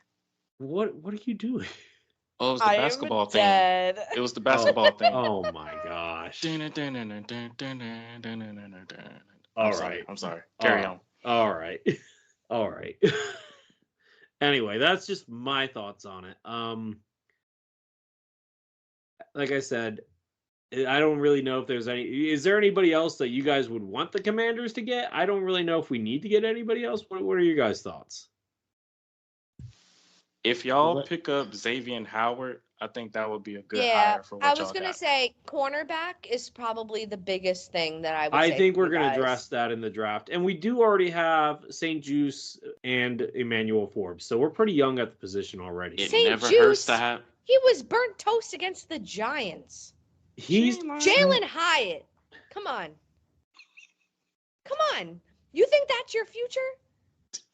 What are you doing? Oh, it was the I basketball am thing. dead. It was the basketball thing. Oh my gosh! All right. I'm sorry. Carry on. All right. All right. Anyway, that's just my thoughts on it. Like I said, I don't really know if there's any. Is there anybody else that you guys would want the Commanders to get? I don't really know if we need to get anybody else. What are your guys' thoughts? If y'all pick up Xavier Howard, I think that would be a good hire for what I y'all was gonna got. say cornerback is probably the biggest thing that I would. I say think for we're you going to guys. address that in the draft, and we do already have St. Juice and Emmanuel Forbes, so we're pretty young at the position already. It St. never hurts Juice, to have. he was burnt toast against the Giants. He's Jalen Hyatt. Come on. You think that's your future?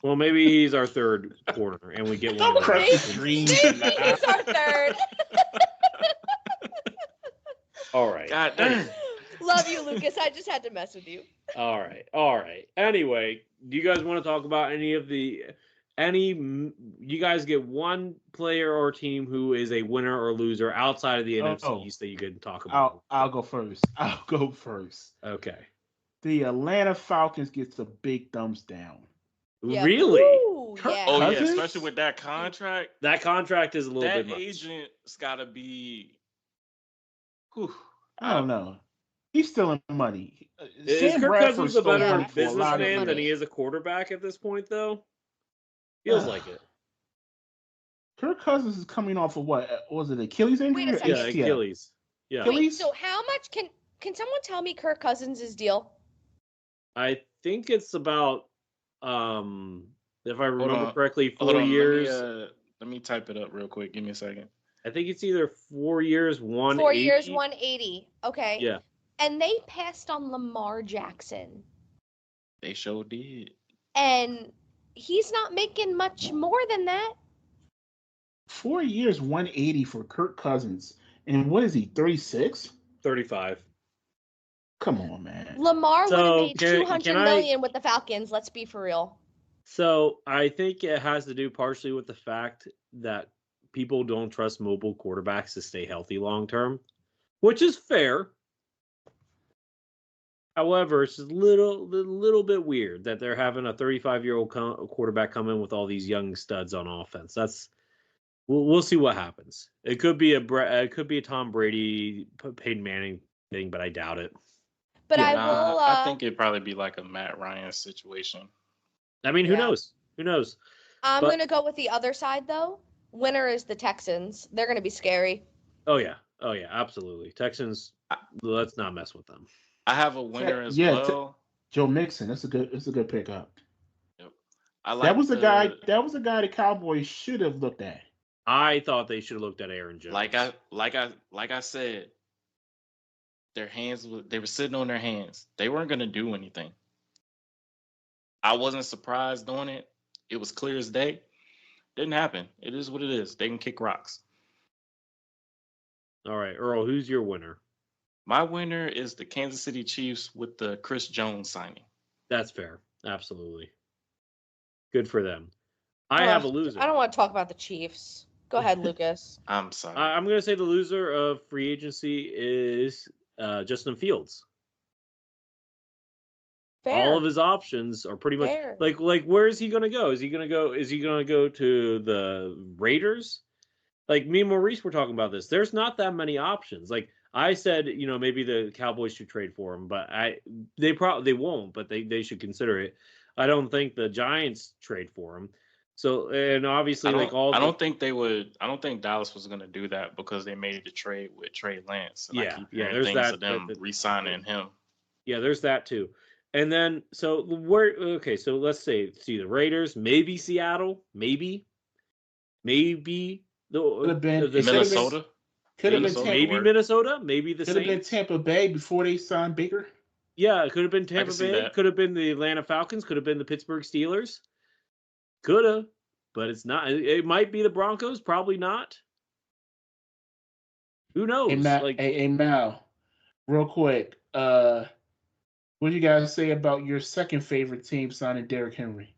well, maybe he's our third corner, and we get one. Don't of crush those. his dreams. Maybe he's our third. All right. God damn. Love you, Lucas. I just had to mess with you. All right. Anyway, do you guys want to talk about you guys get one player or team who is a winner or loser outside of the NFC East that you could talk about? I'll go first. Okay. The Atlanta Falcons gets a big thumbs down. Yeah. Really? Ooh, Kirk yeah. Oh yeah, Cousins? especially with that contract. That contract is a little That bit much. agent's got to be. Whew, I don't know. He's stealing money. Is Sam Kirk Bradford Cousins a stole better money for a lot of businessman than years. he is a quarterback at this point, though? Feels like it. Kirk Cousins is coming off of what? Was it Achilles injury? Wait a or second. Yeah, ACL? Achilles. Yeah. Wait, Achilles? so how much can someone tell me Kirk Cousins' deal? I think it's about, if I remember on. correctly, 4 Hold on, years. Let me type it up real quick. Give me a second. I think it's either 4 years, 180. 4 years, 180. Okay. Yeah. And they passed on Lamar Jackson. They sure did. And he's not making much more than that. 4 years, 180 for Kirk Cousins. And what is he, 36? 35. Come on, man. Lamar would have So made can 200 I? million with the Falcons. Let's be for real. So I think it has to do partially with the fact that people don't trust mobile quarterbacks to stay healthy long term, which is fair. However, it's just a little bit weird that they're having a 35-year-old quarterback come in with all these young studs on offense. We'll see what happens. It could be a Tom Brady, Peyton Manning thing, but I doubt it. But Yeah, I Nah, will. I think it'd probably be like a Matt Ryan situation. I mean, who Yeah. knows? Who knows? I'm but- going to go with the other side, though. Winner is the Texans. They're going to be scary. Oh yeah, absolutely. Texans. Let's not mess with them. I have a winner as Yeah, well. Joe Mixon. That's a good pickup. Yep. I like That was a guy the Cowboys should have looked at. I thought they should have looked at Aaron Jones. like I said, they were sitting on their hands. They weren't gonna do anything. I wasn't surprised doing it. It was clear as day. Didn't happen. It is what it is. They can kick rocks. All right, Earl, who's your winner? My winner is the Kansas City Chiefs with the Chris Jones signing. That's fair. Absolutely. Good for them. I have a loser. I don't want to talk about the Chiefs. Go ahead, Lucas. I'm sorry. I'm going to say the loser of free agency is Justin Fields. Fair. All of his options are pretty much Fair. like where is he going to go? Is he going to go to the Raiders? Like me and Maurice were talking about this. There's not that many options. Like I said, maybe the Cowboys should trade for him, but they won't, but they should consider it. I don't think the Giants trade for him. So, and obviously, I don't think they would. I don't think Dallas was going to do that because they made the trade with Trey Lance. And I keep hearing there's things that. of them re-signing him. Yeah, there's that too. And then, so let's say it's either Raiders, maybe Seattle, maybe Could have been Minnesota. Could have been maybe Minnesota, maybe the Could have been Saints. Tampa Bay before they signed Baker. Yeah, it could have been Tampa can see Bay. that. Could have been the Atlanta Falcons. Could have been the Pittsburgh Steelers. Could have, but it's not. It might be the Broncos. Probably not. Who knows? Hey, Mal, real quick. What do you guys say about your second favorite team signing Derrick Henry?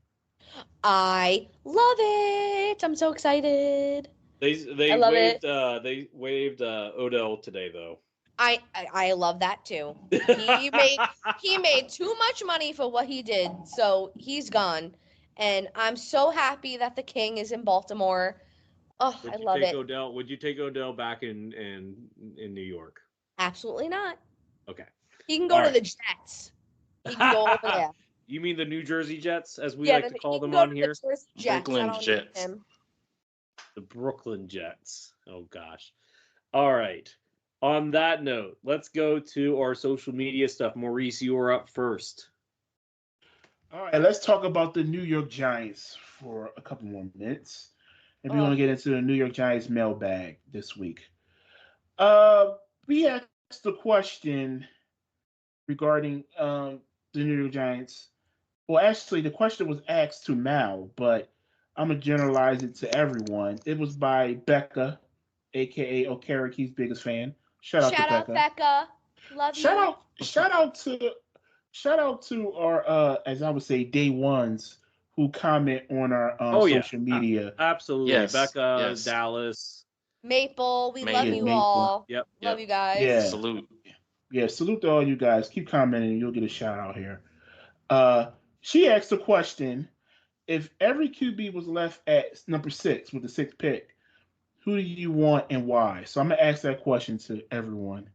I love it. I'm so excited. They I love waived they waived Odell today though. I love that too. He made too much money for what he did, so he's gone. And I'm so happy that the King is in Baltimore. Oh, I love it. Would you take Odell back in New York? Absolutely not. Okay. He can go to the Jets. He can go over there. You mean the New Jersey Jets, as we like to call them on here? Brooklyn Jets. The Brooklyn Jets. Oh gosh. All right. On that note, let's go to our social media stuff. Maurice, you are up first. All right, let's talk about the New York Giants for a couple more minutes. And we want to get into the New York Giants mailbag this week. We asked the question regarding the New York Giants. Well, actually, the question was asked to Mal, but I'm going to generalize it to everyone. It was by Becca, a.k.a. Okaraki's biggest fan. Shout out Becca. Love you. Shout out to our, as I would say, day ones who comment on our social media. Absolutely. Yes. Becca, Yes. Dallas. Maple, we love you Maple. all. Yep. Love you guys. Yeah. Salute. Yeah, salute to all you guys. Keep commenting and you'll get a shout out here. She asked the question, if every QB was left at number 6 with the 6th pick, who do you want and why? So I'm going to ask that question to everyone.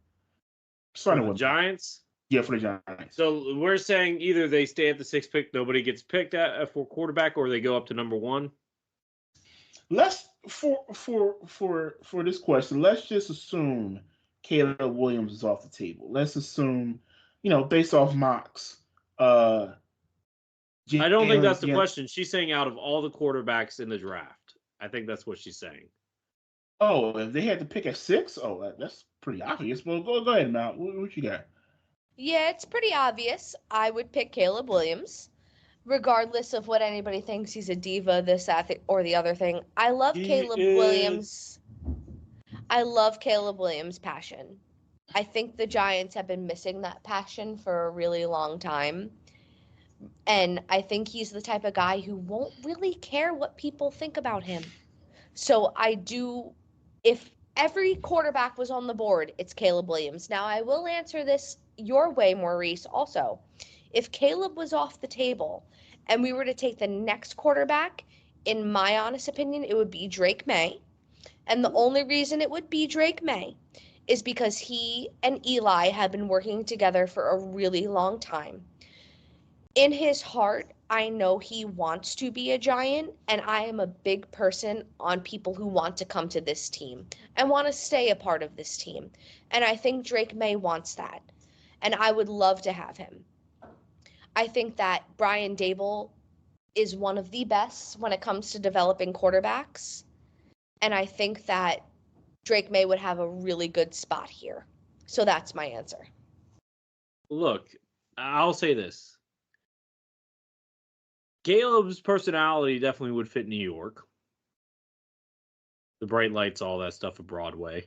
Starting with Giants? Yeah, for the Giants. So we're saying either they stay at the 6th pick, nobody gets picked for quarterback, or they go up to number 1. Let's for this question, let's just assume Caleb Williams is off the table. Let's assume, based off mocks. I don't think that's the question. She's saying out of all the quarterbacks in the draft. I think that's what she's saying. Oh, if they had to pick at 6, that's pretty obvious. Well, go ahead, Mal. What you got? Yeah, it's pretty obvious. I would pick Caleb Williams. regardless of what anybody thinks, he's a diva, this, that, or the other thing. I love Caleb Williams. I love Caleb Williams' passion. I think the Giants have been missing that passion for a really long time. And I think he's the type of guy who won't really care what people think about him. So if every quarterback was on the board, it's Caleb Williams. Now, I will answer this your way, Maurice, also. If Caleb was off the table and we were to take the next quarterback, in my honest opinion, it would be Drake May. And the only reason it would be Drake May is because he and Eli have been working together for a really long time. In his heart, I know he wants to be a Giant, and I am a big person on people who want to come to this team and want to stay a part of this team. And I think Drake May wants that, and I would love to have him. I think that Brian Dable is one of the best when it comes to developing quarterbacks, and I think that Drake May would have a really good spot here. So that's my answer. Look, I'll say this. Caleb's personality definitely would fit New York. The bright lights, all that stuff of Broadway.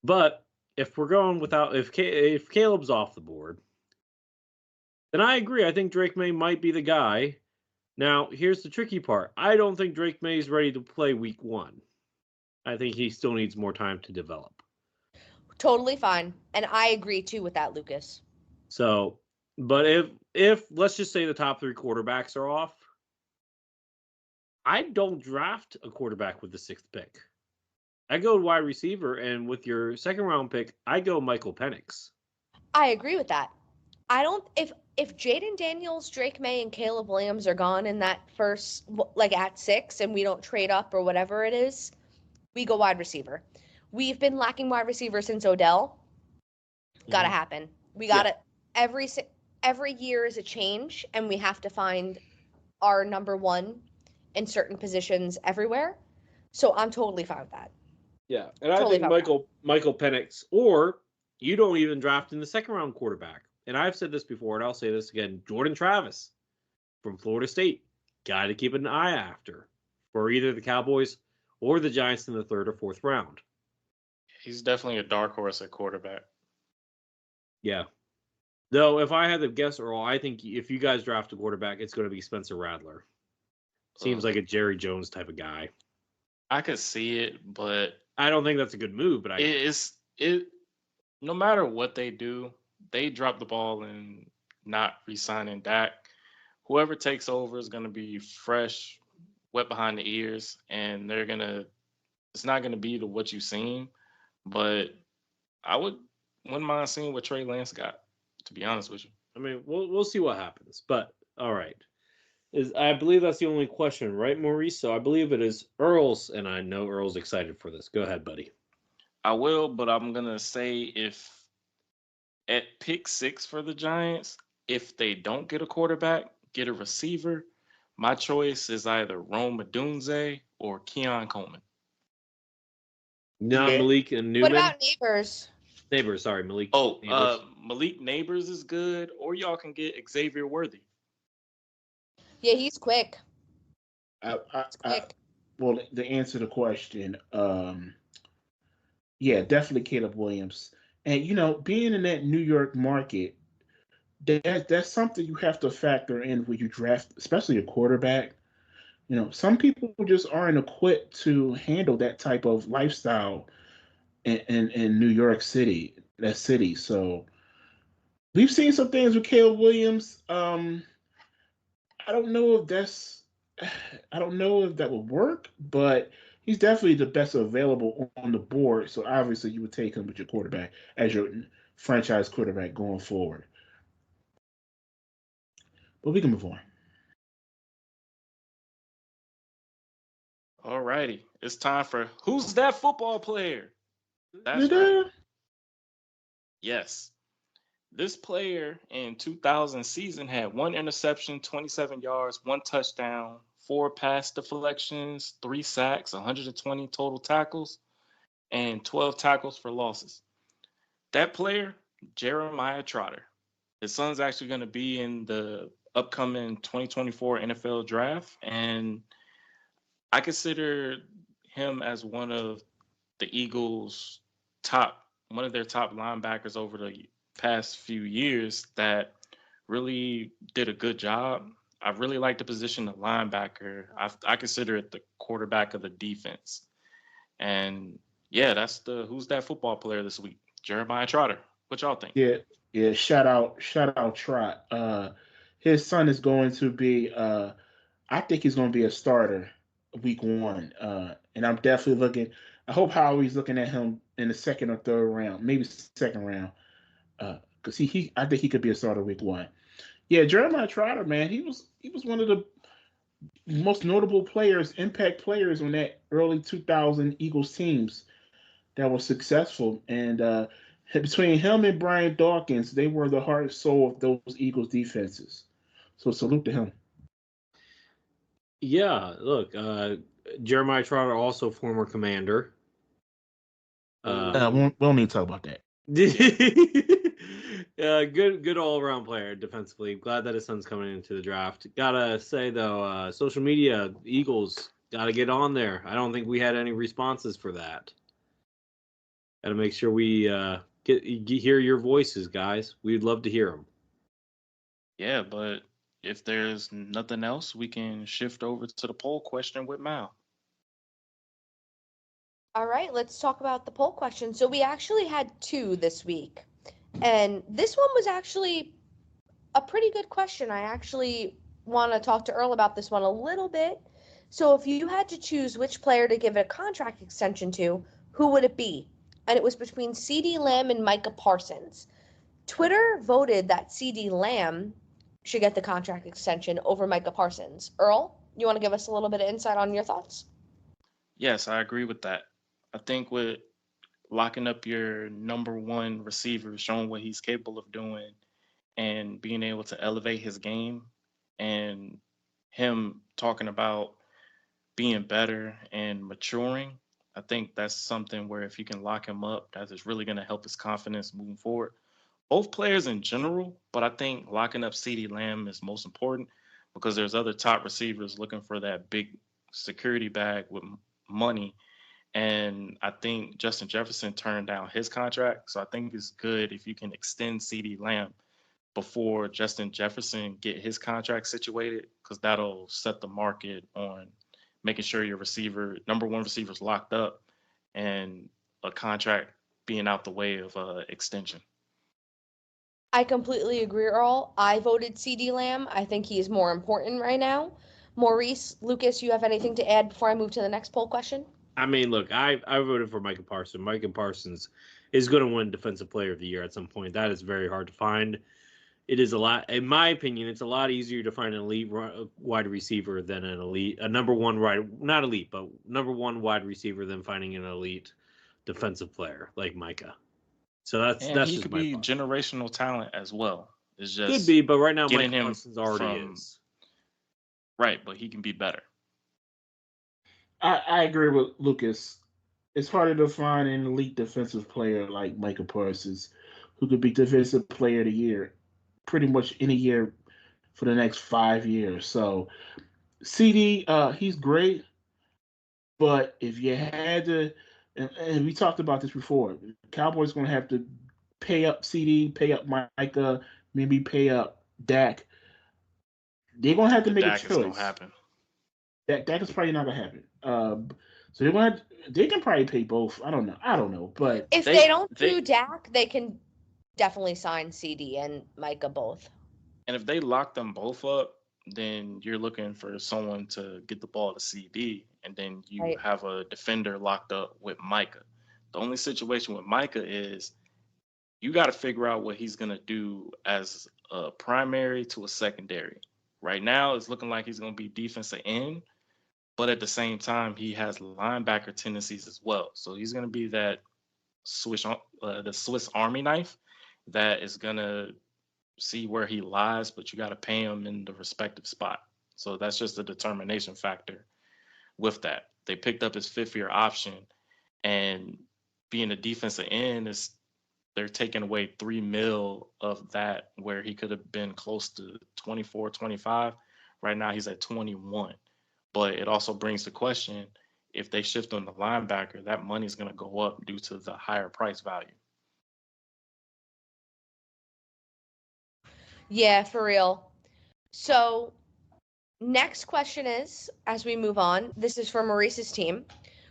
But if we're going without, if Caleb's off the board, then I agree. I think Drake May might be the guy. Now, here's the tricky part. I don't think Drake May is ready to play week 1. I think he still needs more time to develop. Totally fine. And I agree too with that, Lucas. So, but if let's just say the top 3 quarterbacks are off, I don't draft a quarterback with the 6th pick. I go wide receiver, and with your 2nd round pick, I go Michael Penix. I agree with that. I don't if Jaden Daniels, Drake May, and Caleb Williams are gone in that first, like at 6, and we don't trade up or whatever it is, we go wide receiver. We've been lacking wide receiver since Odell. Got to happen. We got to every year is a change, and we have to find our number 1 in certain positions everywhere. So I'm totally fine with that. Yeah, and I think Michael Penix, or you don't even draft in the 2nd round quarterback. And I've said this before, and I'll say this again. Jordan Travis from Florida State, got to keep an eye after for either the Cowboys or the Giants in the 3rd or 4th round. He's definitely a dark horse at quarterback. Yeah. Though, if I had to guess, Earl, I think if you guys draft a quarterback, it's going to be Spencer Rattler. Seems like a Jerry Jones type of guy. I could see it, but I don't think that's a good move. But no matter what they do, they drop the ball and not re-signing Dak. Whoever takes over is going to be fresh, wet behind the ears, and it's not going to be what you've seen. But I wouldn't mind seeing what Trey Lance got, to be honest with you. I mean, we'll see what happens. But all right, I believe that's the only question, right, Maurice? So I believe it is Earl's, and I know Earl's excited for this. Go ahead, buddy. I will, but I'm gonna say if at pick 6 for the Giants, if they don't get a quarterback, get a receiver, my choice is either Rome Odunze or Keon Coleman. No, Malik and Newman. What about Neighbors? Sorry, Malik. Oh, Malik Neighbors is good, or y'all can get Xavier Worthy. Yeah, he's quick. Well, to answer the question, yeah, definitely Caleb Williams. And being in that New York market, that's something you have to factor in when you draft, especially a quarterback. Some people just aren't equipped to handle that type of lifestyle in New York City, that city. So we've seen some things with Caleb Williams. I don't know if that would work, but he's definitely the best available on the board. So obviously you would take him with your quarterback as your franchise quarterback going forward. But we can move on. All righty. It's time for Who's That Football Player? That's right. Yes. This player in 2000 season had 1 interception, 27 yards, 1 touchdown, 4 pass deflections, 3 sacks, 120 total tackles, and 12 tackles for losses. That player, Jeremiah Trotter. His son's actually going to be in the upcoming 2024 NFL draft, and I consider him as one of their top linebackers over the past few years that really did a good job. I really like the position of linebacker. I consider it the quarterback of the defense. And yeah, that's the who's that football player this week? Jeremiah Trotter. What y'all think? Yeah, yeah. Shout out, Trot. His son is going to be. I think he's going to be a starter week 1. And I'm definitely looking. I hope Howie's looking at him in the second or third round, maybe second round, because I think he could be a starter week 1. Yeah, Jeremiah Trotter, man, he was one of the most notable players, impact players on that early 2000 Eagles teams that were successful. And between him and Brian Dawkins, they were the heart and soul of those Eagles defenses. So salute to him. Yeah, look, Jeremiah Trotter, also former commander. We don't need to talk about that. Good all around player defensively. Glad that his son's coming into the draft. Gotta say though, social media, Eagles gotta get on there. I don't think we had any responses for that. Gotta make sure we hear your voices, guys. We'd love to hear them. Yeah, but if there's nothing else, we can shift over to the poll question with Mal. All right, let's talk about the poll question. So we actually had 2 this week. And this one was actually a pretty good question. I actually want to talk to Earl about this one a little bit. So if you had to choose which player to give a contract extension to, who would it be? And it was between CeeDee Lamb and Micah Parsons. Twitter voted that CeeDee Lamb should get the contract extension over Micah Parsons. Earl, you want to give us a little bit of insight on your thoughts? Yes, I agree with that. I think with locking up your number one receiver, showing what he's capable of doing, and being able to elevate his game, and him talking about being better and maturing, I think that's something where if you can lock him up, that is really going to help his confidence moving forward. Both players in general, but I think locking up CeeDee Lamb is most important because there's other top receivers looking for that big security bag with money. And I think Justin Jefferson turned down his contract. So I think it's good if you can extend CeeDee Lamb before Justin Jefferson get his contract situated, because that'll set the market on making sure your number one receiver is locked up, and a contract being out the way of extension. I completely agree, Earl. I voted CeeDee Lamb. I think he is more important right now. Maurice, Lucas, you have anything to add before I move to the next poll question? I mean, look, I voted for Micah Parsons. Micah Parsons is going to win Defensive Player of the Year at some point. That is very hard to find. It is a lot, in my opinion, it's a lot easier to find an elite wide receiver than a number one not elite, but number one wide receiver than finding an elite defensive player like Micah. So that's he just could my be thought. generational talent as well. It's just Could be, but right now getting Micah him Parsons already is. Right, but he can be better. I agree with Lucas. It's harder to find an elite defensive player like Micah Parsons who could be defensive player of the year pretty much any year for the next 5 years. So CD, he's great, but if you had to, and we talked about this before, Cowboys going to have to pay up CD, pay up Micah, maybe pay up Dak. They're going to have to make a Dak is gonna choice. happen. Dak is probably not going to happen. So they can probably pay both. I don't know, but if they don't do Dak, they can definitely sign CD and Micah both. And if they lock them both up, then you're looking for someone to get the ball to CD, and then you have a defender locked up with Micah. The only situation with Micah is you got to figure out what he's going to do as a primary to a secondary. Right now, it's looking like he's going to be defensive end, but at the same time, he has linebacker tendencies as well. So he's going to be that the Swiss Army knife that is going to see where he lies, but you got to pay him in the respective spot. So that's just a determination factor with that. They picked up his fifth-year option, and being a defensive end is they're taking away $3 million of that, where he could have been close to 24, 25. Right now he's at 21. But it also brings the question, if they shift on the linebacker, that money's going to go up due to the higher price value. Yeah, for real. So, next question is, as we move on, this is for Maurice's team.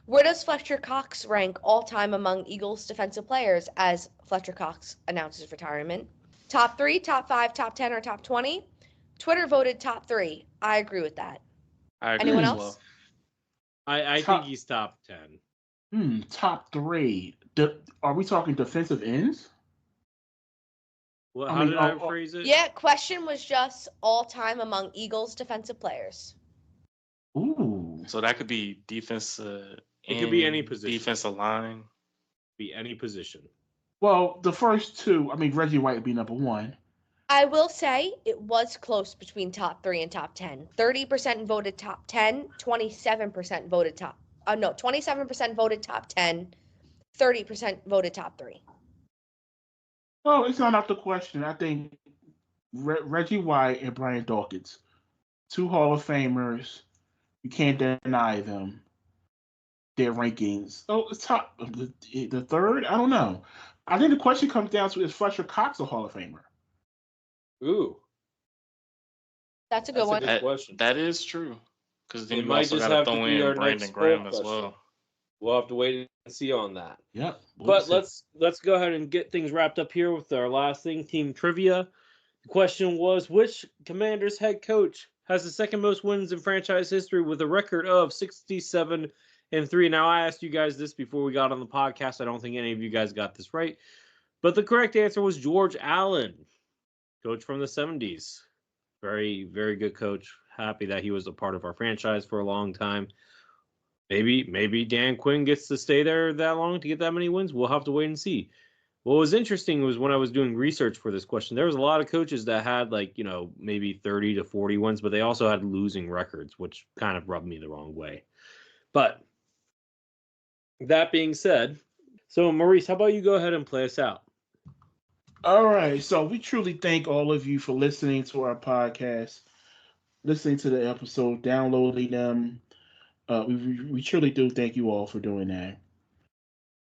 Where does Fletcher Cox rank all time among Eagles defensive players as Fletcher Cox announces retirement? Top 3, top 5, top 10, or top 20? Twitter voted top 3. I agree with that. I agree Anyone as else? well. I think he's top 10. Top 3. Are we talking defensive ends? Well, how did I phrase it? Yeah, question was just all time among Eagles defensive players. Ooh. So that could be defense. It could be any position. Defensive line. Be any position. Well, the first two, I mean, Reggie White would be number 1. I will say it was close between top 3 and top 10. 30% voted top 10, 27% voted top. 27% voted top 10, 30% voted top 3. Well, it's not out the question. I think Reggie White and Brian Dawkins, 2 Hall of Famers. You can't deny them. Their rankings. Oh, it's top. The third? I don't know. I think the question comes down to, is Fletcher Cox a Hall of Famer? Ooh. That's a good one. Good question. That is true. Because then It you might also just got have to to throw be our in next Brandon poll Graham as question. well. We'll have to wait and see on that. Yep. But let's go ahead and get things wrapped up here with our last thing, team trivia. The question was, which Commanders head coach has the second most wins in franchise history with a record of 67-3? Now, I asked you guys this before we got on the podcast. I don't think any of you guys got this right. But the correct answer was George Allen, coach from the 70s. Very, very good coach. Happy that he was a part of our franchise for a long time. Maybe Dan Quinn gets to stay there that long to get that many wins. We'll have to wait and see. What was interesting was when I was doing research for this question, there was a lot of coaches that had maybe 30 to 40 wins, but they also had losing records, which kind of rubbed me the wrong way. But that being said, so Maurice, how about you go ahead and play us out? All right. So we truly thank all of you for listening to our podcast, listening to the episode, downloading them. We truly do thank you all for doing that.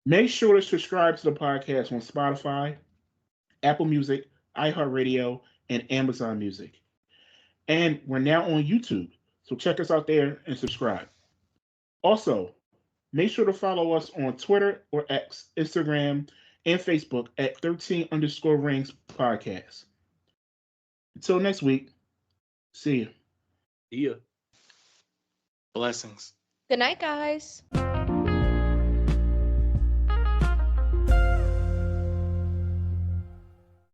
Make sure to subscribe to the podcast on Spotify, Apple Music, iHeartRadio, and Amazon Music. And we're now on YouTube, so check us out there and subscribe. Also, make sure to follow us on Twitter or X, Instagram, and Facebook at 13_rings podcast. Until next week, see you. See ya. Blessings. Good night, guys.